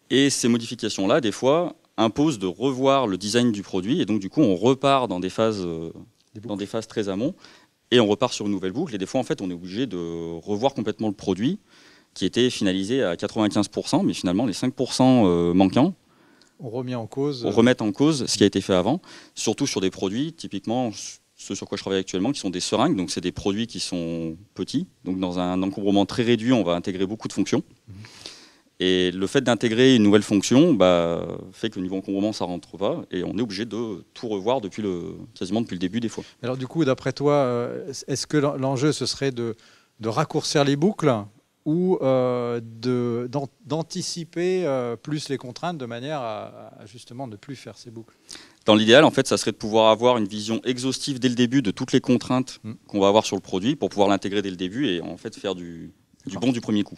Et ces modifications-là, des fois, imposent de revoir le design du produit, et donc du coup, on repart dans des phases très amont, et on repart sur une nouvelle boucle, et des fois, en fait, on est obligé de revoir complètement le produit, qui était finalisé à 95%, mais finalement, les 5% manquants, on remet en cause. On remet en cause ce qui a été fait avant, surtout sur des produits, typiquement ceux sur quoi je travaille actuellement, qui sont des seringues. Donc c'est des produits qui sont petits. Donc dans un encombrement très réduit, on va intégrer beaucoup de fonctions. Et le fait d'intégrer une nouvelle fonction fait que le niveau encombrement, ça ne rentre pas. Et on est obligé de tout revoir quasiment depuis le début des fois. Alors du coup, d'après toi, est-ce que l'enjeu, ce serait de raccourcir les boucles ou d'anticiper plus les contraintes de manière à justement ne plus faire ces boucles? Dans l'idéal, en fait, ça serait de pouvoir avoir une vision exhaustive dès le début de toutes les contraintes qu'on va avoir sur le produit pour pouvoir l'intégrer dès le début et en fait faire du bon du premier coup.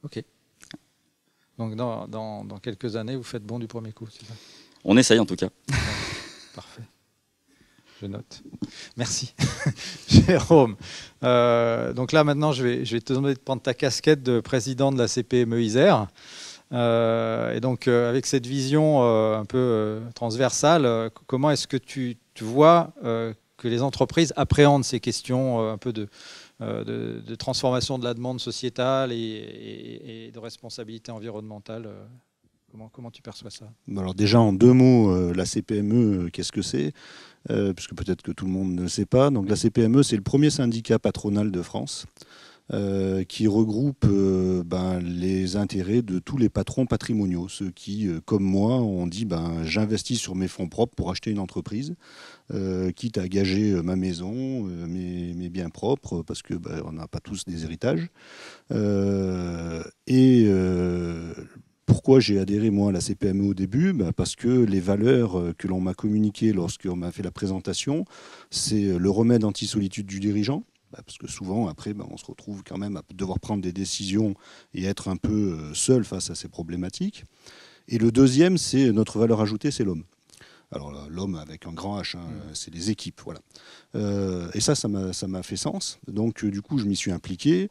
Ok. Donc dans quelques années, vous faites bon du premier coup, c'est ça? On essaye en tout cas. Parfait. Je note. Merci. Jérôme. Donc là maintenant, je vais te demander de prendre ta casquette de président de la CPME Isère. Et donc avec cette vision un peu transversale, comment est-ce que tu vois que les entreprises appréhendent ces questions un peu de transformation de la demande sociétale et de responsabilité environnementale? Comment tu perçois ça? Alors déjà en 2 mots, la CPME, qu'est-ce que c'est? Puisque peut-être que tout le monde ne sait pas. Donc la CPME, c'est le premier syndicat patronal de France qui regroupe les intérêts de tous les patrons patrimoniaux, ceux qui, comme moi, ont dit j'investis sur mes fonds propres pour acheter une entreprise, quitte à gager ma maison, mes biens propres, parce que on n'a pas tous des héritages. Pourquoi j'ai adhéré moi à la CPME au début? Parce que les valeurs que l'on m'a communiquées lorsqu'on m'a fait la présentation, c'est le remède anti-solitude du dirigeant. Parce que souvent, après, on se retrouve quand même à devoir prendre des décisions et être un peu seul face à ces problématiques. Et le deuxième, c'est notre valeur ajoutée, c'est l'homme. Alors l'homme avec un grand H, c'est les équipes. Voilà. Et ça m'a fait sens. Donc du coup, je m'y suis impliqué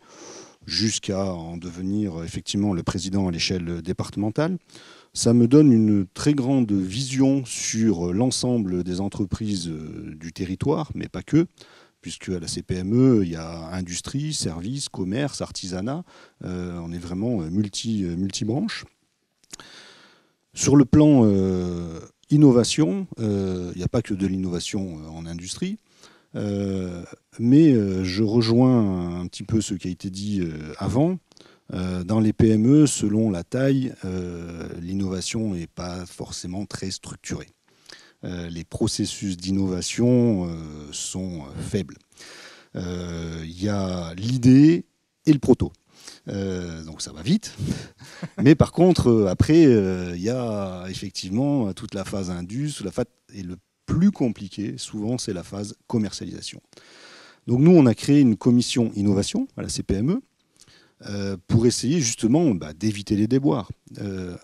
jusqu'à en devenir effectivement le président à l'échelle départementale. Ça me donne une très grande vision sur l'ensemble des entreprises du territoire, mais pas que. Puisque à la CPME, il y a industrie, services, commerce, artisanat. On est vraiment multi-branches. Sur le plan innovation, il n'y a pas que de l'innovation en industrie. Mais je rejoins un petit peu ce qui a été dit avant. Dans les PME, selon la taille, l'innovation n'est pas forcément très structurée. Les processus d'innovation sont faibles. Il y a l'idée et le proto. Donc ça va vite. Mais par contre, après, il y a effectivement toute la phase indus, et le plus compliqué, souvent, c'est la phase commercialisation. Donc nous, on a créé une commission innovation à la CPME pour essayer justement d'éviter les déboires.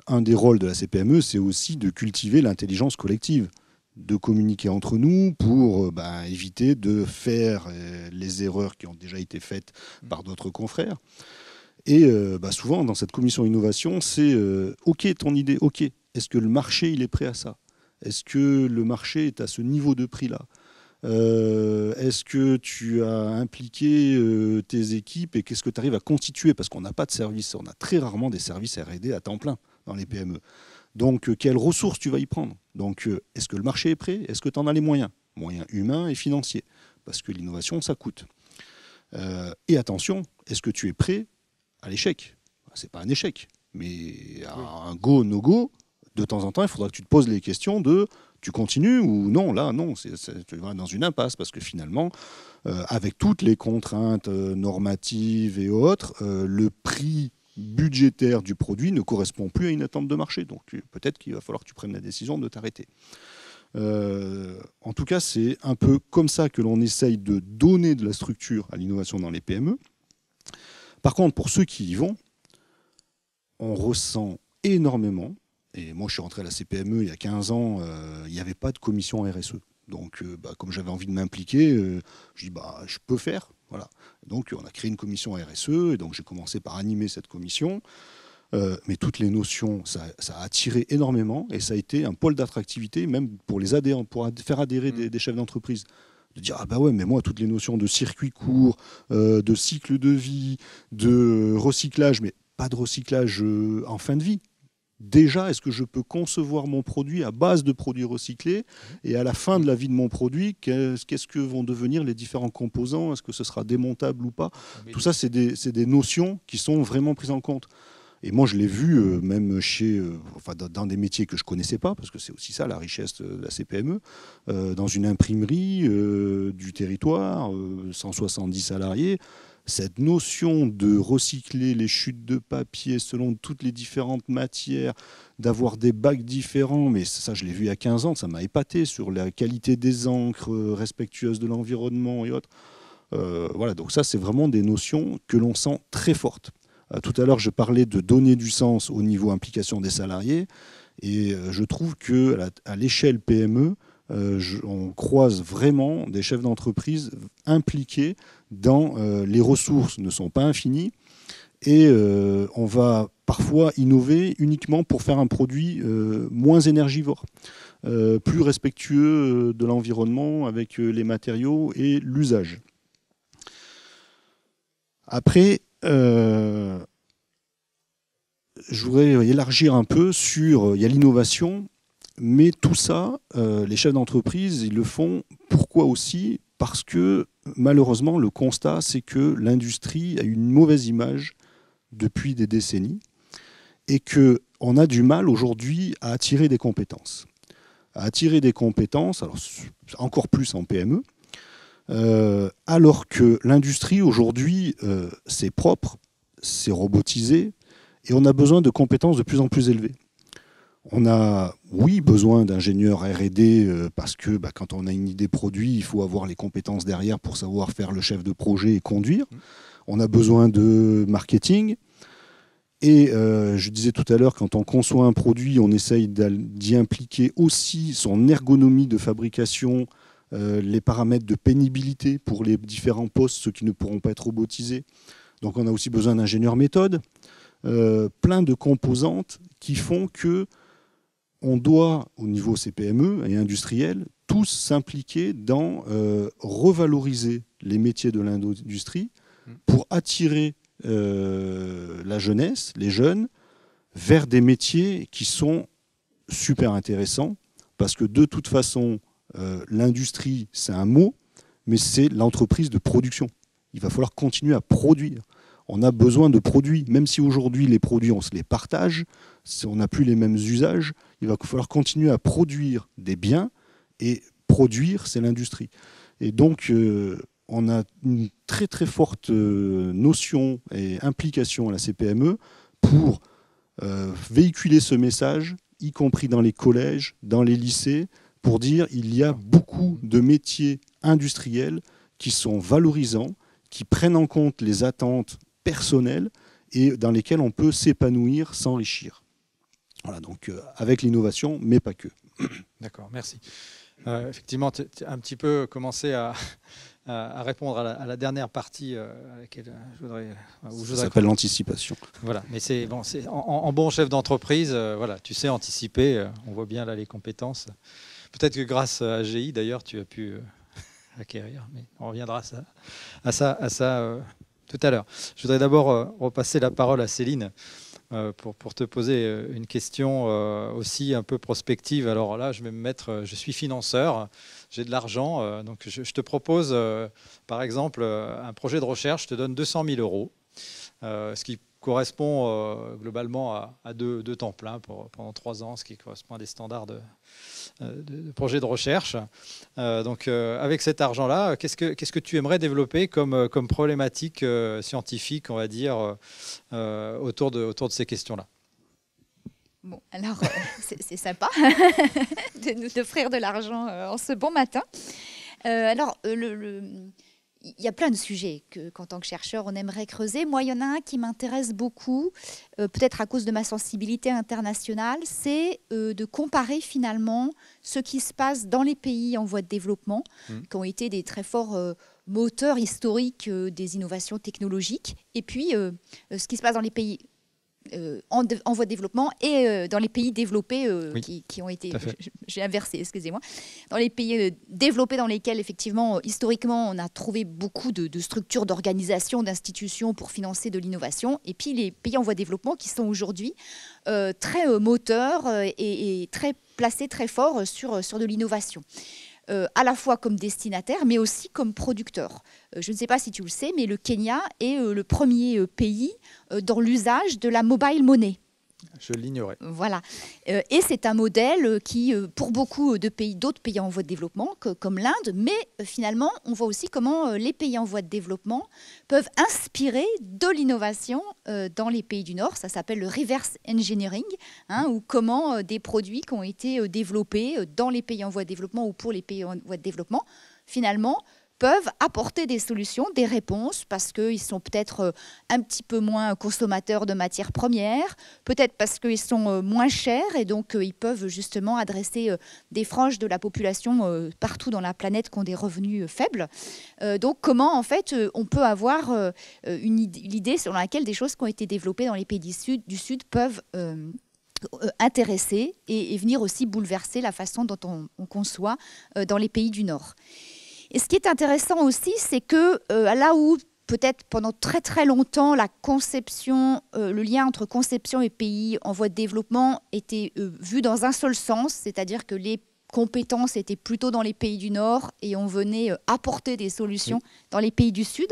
Un des rôles de la CPME, c'est aussi de cultiver l'intelligence collective, de communiquer entre nous pour éviter de faire les erreurs qui ont déjà été faites par d'autres confrères. Et souvent, dans cette commission innovation, c'est OK, ton idée, OK. Est-ce que le marché, il est prêt à ça? Est-ce que le marché est à ce niveau de prix-là? Est-ce que tu as impliqué tes équipes et qu'est-ce que tu arrives à constituer? Parce qu'on n'a pas de service, on a très rarement des services R&D à temps plein dans les PME. Donc, quelles ressources tu vas y prendre? Donc, est-ce que le marché est prêt? Est-ce que tu en as les moyens? Moyens humains et financiers. Parce que l'innovation, ça coûte. Et attention, est-ce que tu es prêt à l'échec? C'est pas un échec, mais un go, no go, de temps en temps, il faudra que tu te poses les questions de tu continues ou non? Là, non, tu vas dans une impasse parce que finalement, avec toutes les contraintes normatives et autres, le prix budgétaire du produit ne correspond plus à une attente de marché. Donc peut-être qu'il va falloir que tu prennes la décision de t'arrêter. En tout cas, c'est un peu comme ça que l'on essaye de donner de la structure à l'innovation dans les PME. Par contre, pour ceux qui y vont, on ressent énormément, et moi je suis rentré à la CPME il y a 15 ans, il n'y avait pas de commission RSE. Donc comme j'avais envie de m'impliquer, je dis je peux faire. Voilà. Donc on a créé une commission RSE, et donc j'ai commencé par animer cette commission. Mais toutes les notions, ça a attiré énormément, et ça a été un pôle d'attractivité, même pour les adhérents, pour faire adhérer des chefs d'entreprise. De dire, mais moi, toutes les notions de circuit court, de cycle de vie, de recyclage, mais pas de recyclage en fin de vie. déjà, est-ce que je peux concevoir mon produit à base de produits recyclés, et à la fin de la vie de mon produit, qu'est-ce que vont devenir les différents composants, est-ce que ce sera démontable ou pas? Tout ça, c'est des notions qui sont vraiment prises en compte. Et moi, je l'ai vu même dans des métiers que je ne connaissais pas, parce que c'est aussi ça la richesse de la CPME, dans une imprimerie du territoire, 170 salariés. Cette notion de recycler les chutes de papier selon toutes les différentes matières, d'avoir des bacs différents, mais ça, je l'ai vu il y a 15 ans, ça m'a épaté sur la qualité des encres respectueuses de l'environnement et autres. Voilà, donc ça, c'est vraiment des notions que l'on sent très fortes. Tout à l'heure, je parlais de donner du sens au niveau implication des salariés, et je trouve qu'à l'échelle PME, on croise vraiment des chefs d'entreprise impliqués dans les ressources ne sont pas infinies, et on va parfois innover uniquement pour faire un produit moins énergivore, plus respectueux de l'environnement avec les matériaux et l'usage. Après, je voudrais élargir un peu il y a l'innovation, mais tout ça, les chefs d'entreprise, ils le font. Pourquoi aussi? Parce que malheureusement, le constat, c'est que l'industrie a une mauvaise image depuis des décennies, et qu'on a du mal aujourd'hui à attirer des compétences. Alors encore plus en PME, alors que l'industrie aujourd'hui, c'est propre, c'est robotisé, et on a besoin de compétences de plus en plus élevées. On a, oui, besoin d'ingénieurs R&D parce que quand on a une idée produit, il faut avoir les compétences derrière pour savoir faire le chef de projet et conduire. On a besoin de marketing. Et je disais tout à l'heure, quand on conçoit un produit, on essaye d'y impliquer aussi son ergonomie de fabrication, les paramètres de pénibilité pour les différents postes, ceux qui ne pourront pas être robotisés. Donc on a aussi besoin d'ingénieurs méthodes, plein de composantes qui font que on doit, au niveau CPME et industriel, tous s'impliquer dans revaloriser les métiers de l'industrie pour attirer la jeunesse, les jeunes, vers des métiers qui sont super intéressants, parce que de toute façon, l'industrie, c'est un mot, mais c'est l'entreprise de production. Il va falloir continuer à produire. On a besoin de produits, même si aujourd'hui les produits, on se les partage, on n'a plus les mêmes usages, il va falloir continuer à produire des biens, et produire, c'est l'industrie. Et donc, on a une très très forte notion et implication à la CPME pour véhiculer ce message, y compris dans les collèges, dans les lycées, pour dire qu'il y a beaucoup de métiers industriels qui sont valorisants, qui prennent en compte les attentes personnelles et dans lesquels on peut s'épanouir, s'enrichir. Voilà, donc avec l'innovation, mais pas que. D'accord, merci. Effectivement, tu as un petit peu commencé à répondre à la dernière partie à laquelle je voudrais... Ça s'appelle l'anticipation. Voilà, mais c'est bon, en bon chef d'entreprise, voilà, tu sais anticiper, on voit bien là les compétences. Peut-être que grâce à AGI, d'ailleurs, tu as pu acquérir, mais on reviendra à ça tout à l'heure. Je voudrais d'abord repasser la parole à Céline pour te poser une question aussi un peu prospective. Alors là, je suis financeur, j'ai de l'argent, donc je te propose, par exemple, un projet de recherche, je te donne 200 000 euros, ce qui correspond globalement à deux temps plein pendant 3 ans, ce qui correspond à des standards de projet de recherche. Donc avec cet argent-là, qu'est-ce que tu aimerais développer comme problématique scientifique, on va dire, autour de ces questions-là? Bon, alors, c'est sympa de nous offrir de l'argent en ce bon matin. Alors, il y a plein de sujets qu'en tant que chercheur, on aimerait creuser. Moi, il y en a un qui m'intéresse beaucoup, peut-être à cause de ma sensibilité internationale, c'est de comparer finalement ce qui se passe dans les pays en voie de développement, qui ont été des très forts moteurs historiques des innovations technologiques, et puis ce qui se passe dans les pays en voie de développement et dans les pays développés qui ont été... J'ai inversé, excusez-moi. Dans les pays développés dans lesquels, effectivement, historiquement, on a trouvé beaucoup de structures d'organisation, d'institutions pour financer de l'innovation. Et puis les pays en voie de développement qui sont aujourd'hui très moteurs et très placés très fort sur de l'innovation. À la fois comme destinataire, mais aussi comme producteur. Je ne sais pas si tu le sais, mais le Kenya est le premier pays dans l'usage de la mobile money. Je l'ignorais. Voilà. Et c'est un modèle qui, pour beaucoup de pays, d'autres pays en voie de développement, comme l'Inde, mais finalement, on voit aussi comment les pays en voie de développement peuvent inspirer de l'innovation dans les pays du Nord. Ça s'appelle le reverse engineering, ou comment des produits qui ont été développés dans les pays en voie de développement ou pour les pays en voie de développement, finalement, peuvent apporter des solutions, des réponses, parce qu'ils sont peut-être un petit peu moins consommateurs de matières premières, peut-être parce qu'ils sont moins chers, et donc ils peuvent justement adresser des franges de la population partout dans la planète qui ont des revenus faibles. Donc comment, en fait, on peut avoir l'idée selon laquelle des choses qui ont été développées dans les pays du Sud peuvent intéresser et venir aussi bouleverser la façon dont on conçoit dans les pays du Nord. Et ce qui est intéressant aussi, c'est que là où peut-être pendant très très longtemps, la conception, le lien entre conception et pays en voie de développement était vu dans un seul sens, c'est-à-dire que les compétences étaient plutôt dans les pays du Nord et on venait apporter des solutions dans les pays du Sud,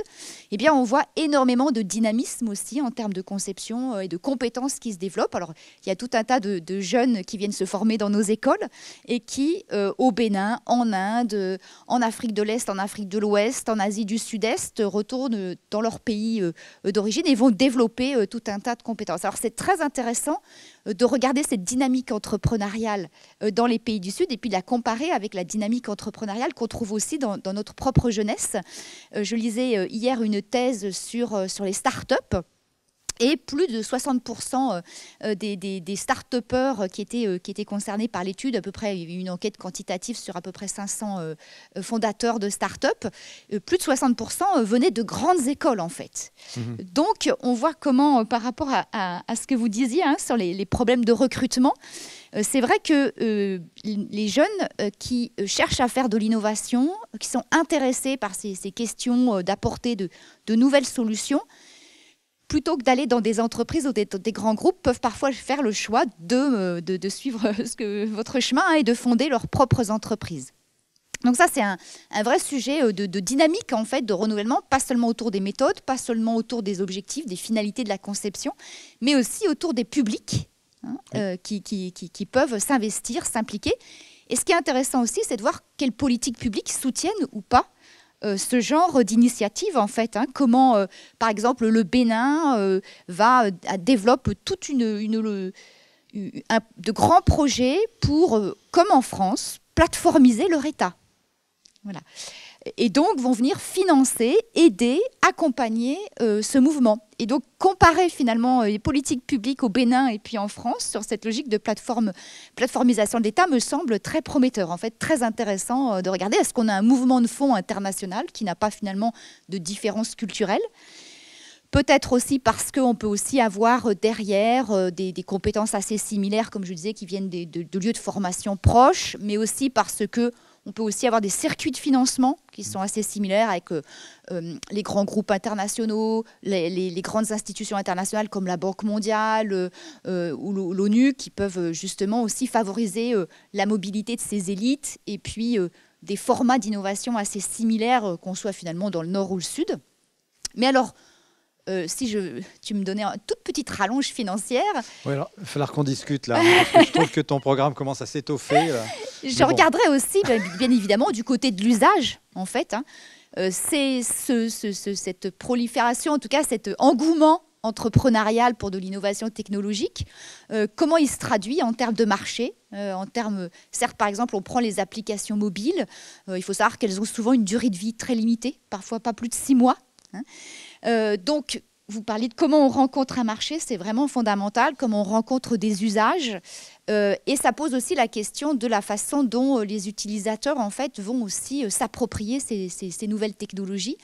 eh bien on voit énormément de dynamisme aussi en termes de conception et de compétences qui se développent. Alors il y a tout un tas de jeunes qui viennent se former dans nos écoles et qui, au Bénin, en Inde, en Afrique de l'Est, en Afrique de l'Ouest, en Asie du Sud-Est, retournent dans leur pays d'origine et vont développer tout un tas de compétences. Alors c'est très intéressant de regarder cette dynamique entrepreneuriale dans les pays du Sud et puis de la comparer avec la dynamique entrepreneuriale qu'on trouve aussi dans notre propre jeunesse. Je lisais hier une thèse sur les start-up. Et plus de 60% des start-upers qui étaient concernés par l'étude, à peu près, il y a eu une enquête quantitative sur à peu près 500 fondateurs de start-up, plus de 60% venaient de grandes écoles en fait. Donc on voit comment, par rapport à ce que vous disiez sur les problèmes de recrutement, c'est vrai que les jeunes qui cherchent à faire de l'innovation, qui sont intéressés par ces questions d'apporter de nouvelles solutions, plutôt que d'aller dans des entreprises ou des grands groupes, peuvent parfois faire le choix de suivre votre chemin et de fonder leurs propres entreprises. Donc ça, c'est un vrai sujet de dynamique, en fait, de renouvellement, pas seulement autour des méthodes, pas seulement autour des objectifs, des finalités de la conception, mais aussi autour des publics qui peuvent s'investir, s'impliquer. Et ce qui est intéressant aussi, c'est de voir quelles politiques publiques soutiennent ou pas ce genre d'initiative, en fait. Comment, par exemple, le Bénin développe toute de grands projets pour, comme en France, plateformiser leur État. Voilà. Et donc vont venir financer, aider, accompagner ce mouvement. Et donc comparer finalement les politiques publiques au Bénin et puis en France sur cette logique de plateformisation de l'État me semble très prometteur, en fait très intéressant de regarder. Est-ce qu'on a un mouvement de fond international qui n'a pas finalement de différence culturelle ? Peut-être aussi parce qu'on peut aussi avoir derrière des compétences assez similaires, comme je disais, qui viennent de lieux de formation proches, mais aussi parce que on peut aussi avoir des circuits de financement qui sont assez similaires avec les grands groupes internationaux, les grandes institutions internationales comme la Banque mondiale ou l'ONU qui peuvent justement aussi favoriser la mobilité de ces élites et puis des formats d'innovation assez similaires qu'on soit finalement dans le nord ou le sud. Mais alors, si tu me donnais une toute petite rallonge financière... Oui, alors, il va falloir qu'on discute là, parce que je trouve que ton programme commence à s'étoffer. Je regarderai aussi, bien évidemment, du côté de l'usage, en fait. C'est cette prolifération, en tout cas cet engouement entrepreneurial pour de l'innovation technologique. Comment il se traduit en termes de marché, certes, par exemple, on prend les applications mobiles. Il faut savoir qu'elles ont souvent une durée de vie très limitée, parfois pas plus de 6 mois. Donc, vous parliez de comment on rencontre un marché, c'est vraiment fondamental, comment on rencontre des usages. Et ça pose aussi la question de la façon dont les utilisateurs, en fait, vont aussi s'approprier ces nouvelles technologies.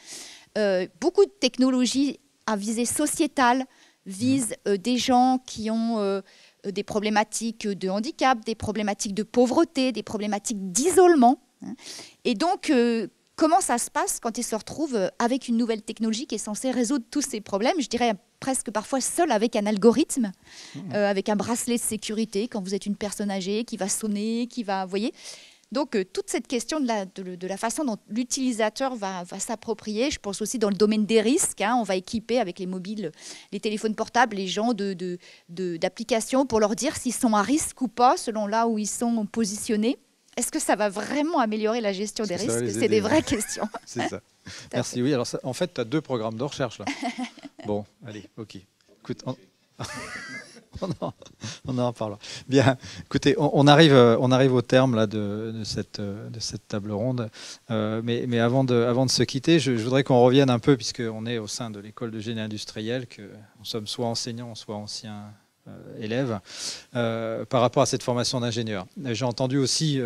Beaucoup de technologies à visée sociétale, vise des gens qui ont des problématiques de handicap, des problématiques de pauvreté, des problématiques d'isolement. Et donc, comment ça se passe quand ils se retrouvent avec une nouvelle technologie qui est censée résoudre tous ces problèmes, je dirais presque parfois seul avec un algorithme, avec un bracelet de sécurité, quand vous êtes une personne âgée qui va sonner, qui va... Vous voyez ? Donc, toute cette question de la façon dont l'utilisateur va s'approprier, je pense aussi dans le domaine des risques, on va équiper avec les mobiles, les téléphones portables, les gens d'applications pour leur dire s'ils sont à risque ou pas, selon là où ils sont positionnés. Est-ce que ça va vraiment améliorer la gestion des risques? C'est des vraies questions. C'est ça. Merci. Oui, alors ça, en fait, tu as 2 programmes de recherche là. Bon, allez, ok. Écoute, on en parlera. Bien, écoutez, on arrive au terme là, de cette table ronde. Mais avant de se quitter, je voudrais qu'on revienne un peu, puisqu'on est au sein de l'école de génie industriel, que nous sommes soit enseignants, soit anciens élèves, par rapport à cette formation d'ingénieur. J'ai entendu aussi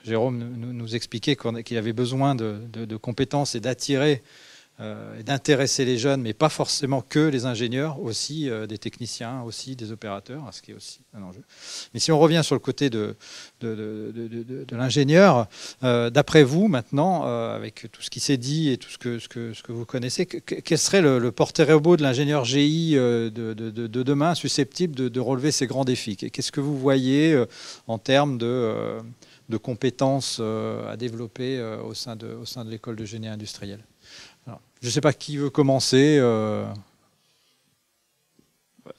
Jérôme nous expliquer qu'il avait besoin de compétences et d'attirer et d'intéresser les jeunes, mais pas forcément que les ingénieurs, aussi des techniciens, aussi des opérateurs, ce qui est aussi un enjeu. Mais si on revient sur le côté de l'ingénieur, d'après vous maintenant, avec tout ce qui s'est dit et tout ce que vous connaissez, quel serait le portrait-robot de l'ingénieur GI de demain susceptible de relever ces grands défis? Qu'est-ce que vous voyez en termes de compétences à développer au sein de l'école de génie industriel? Alors, je ne sais pas qui veut commencer.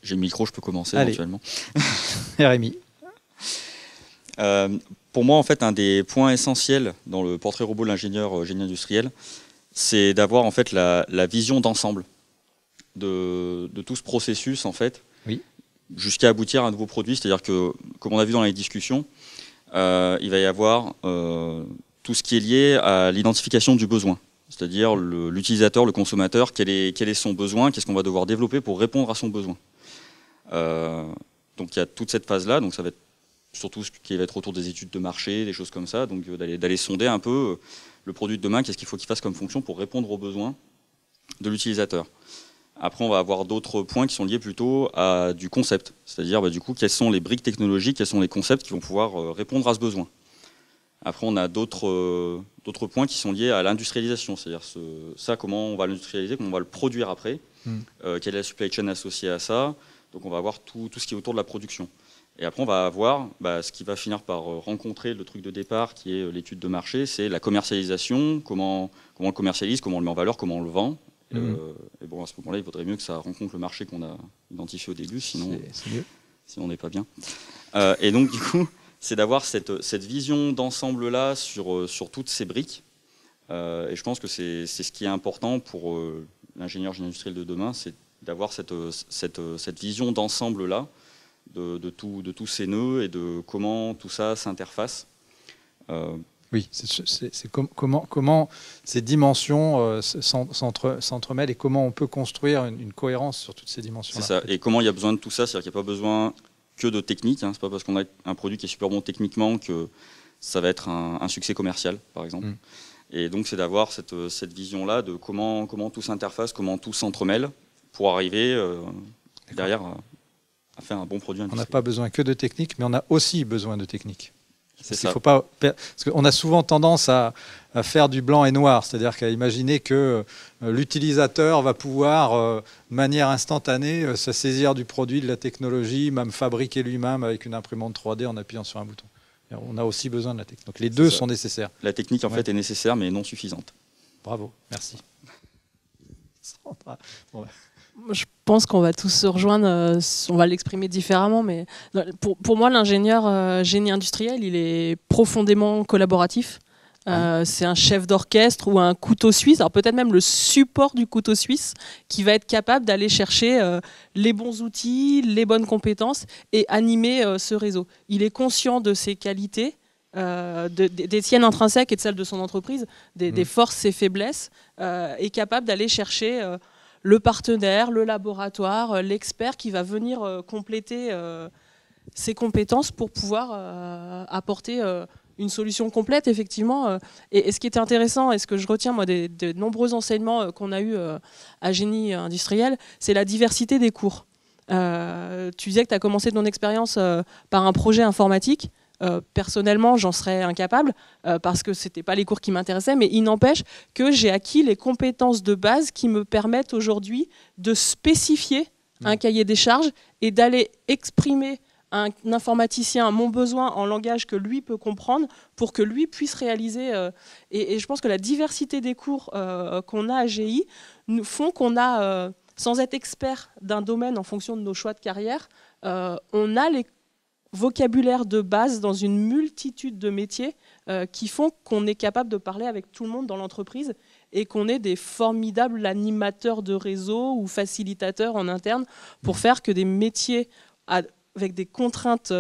J'ai le micro, je peux commencer. Allez. Éventuellement. Rémi. Pour moi, en fait, un des points essentiels dans le portrait robot de l'ingénieur génie industriel, c'est d'avoir en fait la vision d'ensemble de tout ce processus, en fait, oui, jusqu'à aboutir à un nouveau produit. C'est-à-dire que, comme on a vu dans les discussions, il va y avoir tout ce qui est lié à l'identification du besoin. C'est-à-dire l'utilisateur, le consommateur, quel est son besoin, qu'est-ce qu'on va devoir développer pour répondre à son besoin. Donc il y a toute cette phase-là, donc ça va être surtout ce qui va être autour des études de marché, des choses comme ça, donc d'aller sonder un peu le produit de demain, qu'est-ce qu'il faut qu'il fasse comme fonction pour répondre aux besoins de l'utilisateur. Après, on va avoir d'autres points qui sont liés plutôt à du concept, c'est-à-dire du coup, quelles sont les briques technologiques, quels sont les concepts qui vont pouvoir répondre à ce besoin. Après, on a d'autres points qui sont liés à l'industrialisation, c'est-à-dire ça, comment on va l'industrialiser, comment on va le produire après, quelle est la supply chain associée à ça. Donc on va avoir tout ce qui est autour de la production. Et après, on va avoir ce qui va finir par rencontrer le truc de départ, qui est l'étude de marché, c'est la commercialisation, comment on le commercialise, comment on le met en valeur, comment on le vend. Et bon, à ce moment-là, il vaudrait mieux que ça rencontre le marché qu'on a identifié au début, sinon on n'est pas bien. Et donc, du coup, c'est d'avoir cette vision d'ensemble-là sur toutes ces briques. Et je pense que c'est ce qui est important pour l'ingénieur génie industriel de demain, c'est d'avoir cette vision d'ensemble-là, de tous ces nœuds et de comment tout ça s'interface. Oui, c'est comment ces dimensions s'entremêlent et comment on peut construire une cohérence sur toutes ces dimensions-là. C'est ça, et comment il y a besoin de tout ça, c'est-à-dire qu'il n'y a pas besoin que de technique, c'est pas parce qu'on a un produit qui est super bon techniquement que ça va être un succès commercial, par exemple. Et donc c'est d'avoir cette vision-là de comment tout s'interface, comment tout s'entremêle pour arriver derrière à faire un bon produit industriel. On n'a pas besoin que de technique, mais on a aussi besoin de technique. C'est ça. Faut pas, parce qu'on a souvent tendance à faire du blanc et noir, c'est-à-dire qu'à imaginer que l'utilisateur va pouvoir, de manière instantanée, se saisir du produit, de la technologie, même fabriquer lui-même avec une imprimante 3D en appuyant sur un bouton. On a aussi besoin de la technique. Donc les deux sont nécessaires. La technique, en fait, est nécessaire, mais non suffisante. Bravo, merci. Je pense qu'on va tous se rejoindre, on va l'exprimer différemment, mais pour moi, l'ingénieur génie industriel, il est profondément collaboratif. C'est un chef d'orchestre ou un couteau suisse, alors peut-être même le support du couteau suisse, qui va être capable d'aller chercher les bons outils, les bonnes compétences et animer ce réseau. Il est conscient de ses qualités, des siennes intrinsèques et de celles de son entreprise, des forces et faiblesses, est capable d'aller chercher le partenaire, le laboratoire, l'expert qui va venir compléter ses compétences pour pouvoir apporter une solution complète, effectivement. Et ce qui était intéressant, et ce que je retiens moi des nombreux enseignements qu'on a eus à Génie industriel, c'est la diversité des cours. Tu disais que tu as commencé ton expérience par un projet informatique. Personnellement, j'en serais incapable parce que ce n'était pas les cours qui m'intéressaient, mais il n'empêche que j'ai acquis les compétences de base qui me permettent aujourd'hui de spécifier un cahier des charges et d'aller exprimer un informaticien mon besoin en langage que lui peut comprendre pour que lui puisse réaliser. Et je pense que la diversité des cours qu'on a à GI nous font qu'on a, sans être expert d'un domaine en fonction de nos choix de carrière, on a les vocabulaires de base dans une multitude de métiers qui font qu'on est capable de parler avec tout le monde dans l'entreprise et qu'on est des formidables animateurs de réseau ou facilitateurs en interne pour faire que des métiers avec des contraintes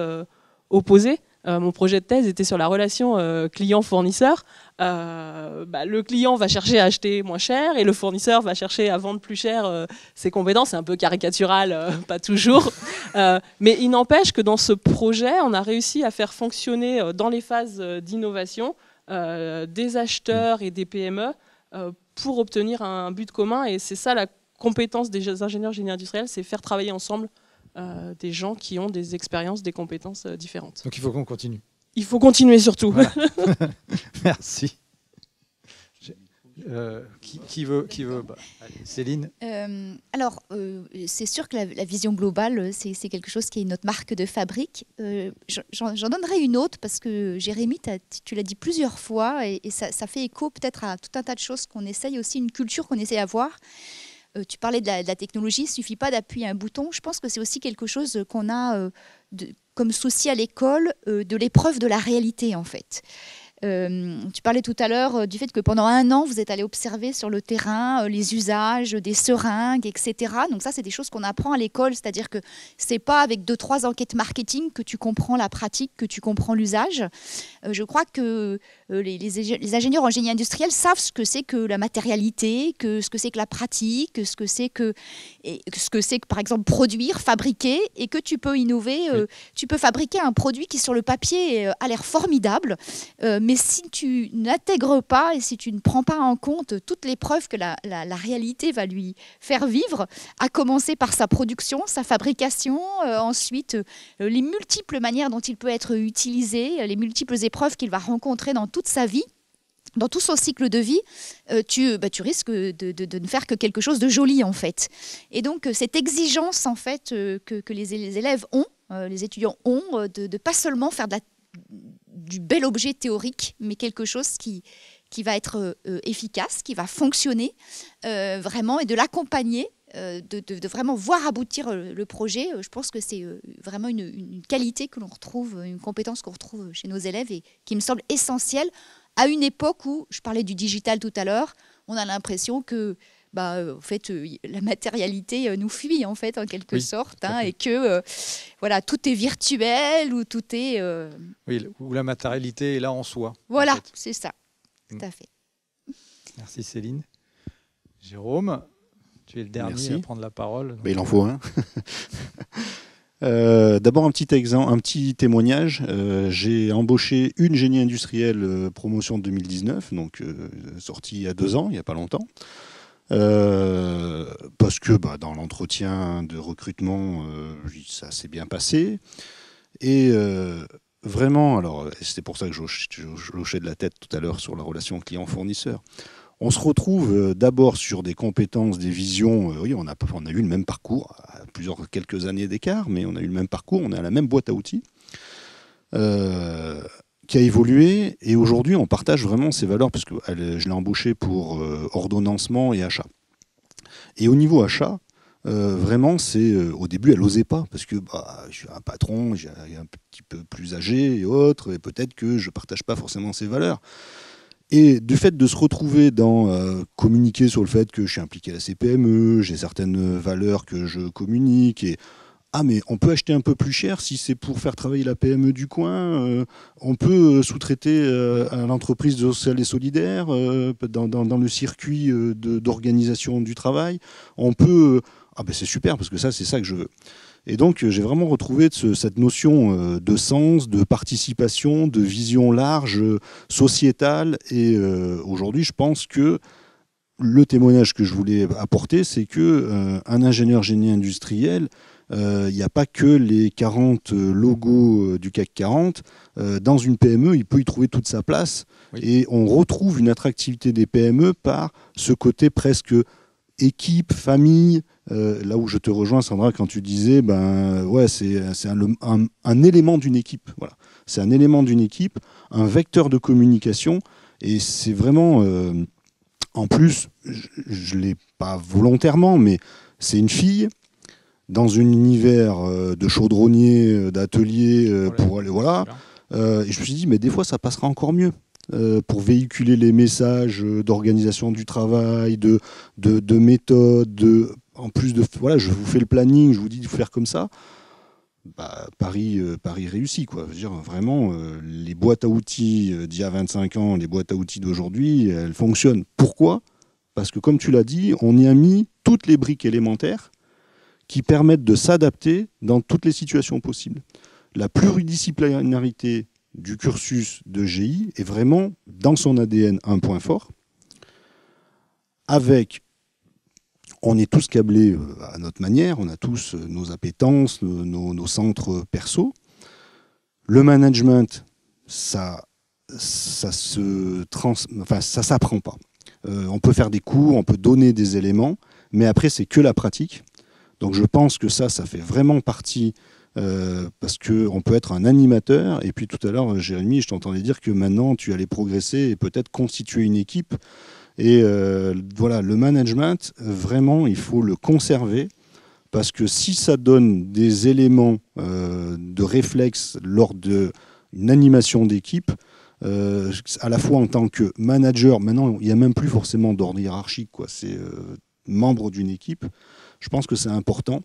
opposées. Mon projet de thèse était sur la relation client-fournisseur. Le client va chercher à acheter moins cher et le fournisseur va chercher à vendre plus cher ses compétences. C'est un peu caricatural, pas toujours. Mais il n'empêche que dans ce projet, on a réussi à faire fonctionner dans les phases d'innovation des acheteurs et des PME pour obtenir un but commun. Et c'est ça la compétence des ingénieurs génie industriel, c'est faire travailler ensemble des gens qui ont des expériences, des compétences différentes. Donc il faut qu'on continue. Il faut continuer surtout. Voilà. Merci. Qui veut allez, Céline. C'est sûr que la vision globale, c'est quelque chose qui est notre marque de fabrique. J'en donnerai une autre parce que Jérémy, tu l'as dit plusieurs fois et ça fait écho peut-être à tout un tas de choses qu'on essaye aussi, une culture qu'on essaye d'avoir. Tu parlais de la technologie, il ne suffit pas d'appuyer un bouton. Je pense que c'est aussi quelque chose qu'on a comme souci à l'école, de l'épreuve de la réalité en fait. Tu parlais tout à l'heure du fait que pendant 1 an, vous êtes allé observer sur le terrain les usages des seringues, etc. Donc ça, c'est des choses qu'on apprend à l'école, c'est-à-dire que c'est pas avec 2-3 enquêtes marketing que tu comprends la pratique, que tu comprends l'usage. Je crois que les ingénieurs en génie industriel savent ce que c'est que la matérialité, ce que c'est que la pratique, ce que c'est que par exemple produire, fabriquer, et que tu peux innover. Tu peux fabriquer un produit qui sur le papier a l'air formidable, mais si tu n'intègres pas et si tu ne prends pas en compte toutes les preuves que la réalité va lui faire vivre, à commencer par sa production, sa fabrication, ensuite les multiples manières dont il peut être utilisé, les multiples épreuves qu'il va rencontrer dans toute sa vie, dans tout son cycle de vie, tu risques de ne faire que quelque chose de joli en fait. Et donc cette exigence en fait que les élèves ont, les étudiants ont, de pas seulement faire du bel objet théorique, mais quelque chose qui va être efficace, qui va fonctionner vraiment, et de l'accompagner, de vraiment voir aboutir le projet. Je pense que c'est vraiment une qualité que l'on retrouve, une compétence qu'on retrouve chez nos élèves et qui me semble essentielle à une époque où, je parlais du digital tout à l'heure, on a l'impression que en fait, la matérialité nous fuit en fait en quelque sorte, et que voilà, tout est virtuel ou tout est oui, où la matérialité est là en soi. Voilà, en fait. C'est ça, tout à fait. Merci Céline. Jérôme, tu es le dernier à prendre la parole. Il en faut un. D'abord un petit témoignage. J'ai embauché une génie industrielle promotion de 2019, donc sortie il y a 2 ans, il n'y a pas longtemps. Parce que dans l'entretien de recrutement, ça s'est bien passé. Et vraiment, alors c'est pour ça que je hochais de la tête tout à l'heure sur la relation client-fournisseur. On se retrouve d'abord sur des compétences, des visions. Oui, on a eu le même parcours, à quelques années d'écart, mais on a eu le même parcours, on est à la même boîte à outils. Qui a évolué, et aujourd'hui on partage vraiment ces valeurs, parce que je l'ai embauché pour ordonnancement et achat. Et au niveau achat, vraiment, au début elle n'osait pas, parce que je suis un patron, j'ai un petit peu plus âgé et autres, et peut-être que je ne partage pas forcément ces valeurs. Et du fait de se retrouver dans communiquer sur le fait que je suis impliqué à la CPME, j'ai certaines valeurs que je communique, et mais on peut acheter un peu plus cher si c'est pour faire travailler la PME du coin. On peut sous-traiter à l'entreprise sociale et solidaire dans le circuit d'organisation du travail. On peut... c'est super, parce que c'est ça que je veux. Et donc, j'ai vraiment retrouvé cette notion de sens, de participation, de vision large, sociétale. Et aujourd'hui, je pense que le témoignage que je voulais apporter, c'est qu'un ingénieur génie industriel il n'y a pas que les 40 logos du CAC 40. Dans une PME, il peut y trouver toute sa place. Oui. Et on retrouve une attractivité des PME par ce côté presque équipe, famille. Là où je te rejoins, Sandra, quand tu disais, ouais, c'est un élément d'une équipe. Voilà. C'est un élément d'une équipe, un vecteur de communication. Et c'est vraiment... en plus, je ne l'ai pas volontairement, mais c'est une fille dans un univers de chaudronnier, d'atelier, pour aller... Voilà. Et je me suis dit, mais des fois, ça passera encore mieux. Pour véhiculer les messages d'organisation du travail, de méthode, en plus de... Voilà, je vous fais le planning, je vous dis de faire comme ça. Paris réussit, quoi. Je veux dire, vraiment, les boîtes à outils d'il y a 25 ans, les boîtes à outils d'aujourd'hui, elles fonctionnent. Pourquoi ? Parce que, comme tu l'as dit, on y a mis toutes les briques élémentaires qui permettent de s'adapter dans toutes les situations possibles. La pluridisciplinarité du cursus de GI est vraiment, dans son ADN, un point fort. On est tous câblés à notre manière, on a tous nos appétences, nos centres perso. Le management, ça s'apprend pas. On peut faire des cours, on peut donner des éléments, mais après, c'est que la pratique. Donc je pense que ça fait vraiment partie, parce qu'on peut être un animateur. Et puis tout à l'heure, Jérémy, je t'entendais dire que maintenant, tu allais progresser et peut-être constituer une équipe. Et voilà, le management, vraiment, il faut le conserver. Parce que si ça donne des éléments de réflexe lors d'une animation d'équipe, à la fois en tant que manager, maintenant, il n'y a même plus forcément d'ordre hiérarchique, quoi. C'est membre d'une équipe. Je pense que c'est important.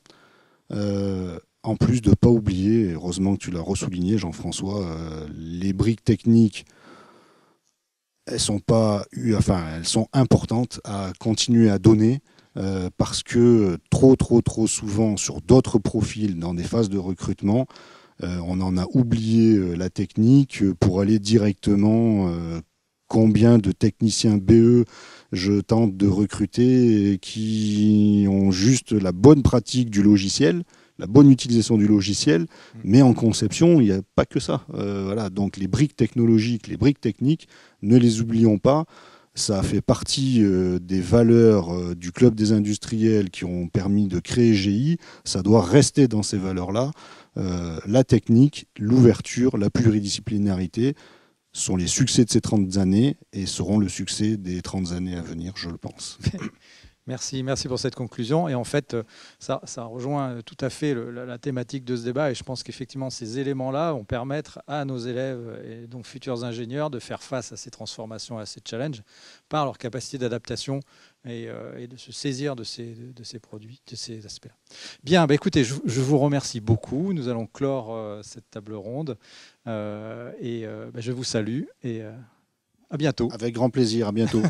En plus de ne pas oublier, heureusement que tu l'as ressouligné, Jean-François, les briques techniques, elles sont importantes à continuer à donner, parce que trop souvent, sur d'autres profils, dans des phases de recrutement, on en a oublié la technique pour aller directement... combien de techniciens BE je tente de recruter qui ont juste la bonne pratique du logiciel, la bonne utilisation du logiciel, mais en conception, il n'y a pas que ça. Voilà. Donc les briques technologiques, les briques techniques, ne les oublions pas. Ça fait partie des valeurs du Club des industriels qui ont permis de créer GI. Ça doit rester dans ces valeurs-là. La technique, l'ouverture, la pluridisciplinarité, sont les succès de ces 30 années et seront le succès des 30 années à venir, je le pense. Merci pour cette conclusion. Et en fait, ça rejoint tout à fait la thématique de ce débat. Et je pense qu'effectivement, ces éléments-là vont permettre à nos élèves et donc futurs ingénieurs de faire face à ces transformations, à ces challenges, par leur capacité d'adaptation et de se saisir de ces produits, de ces aspects-là. Bien, écoutez, je vous remercie beaucoup. Nous allons clore cette table ronde. Je vous salue et à bientôt. Avec grand plaisir, à bientôt.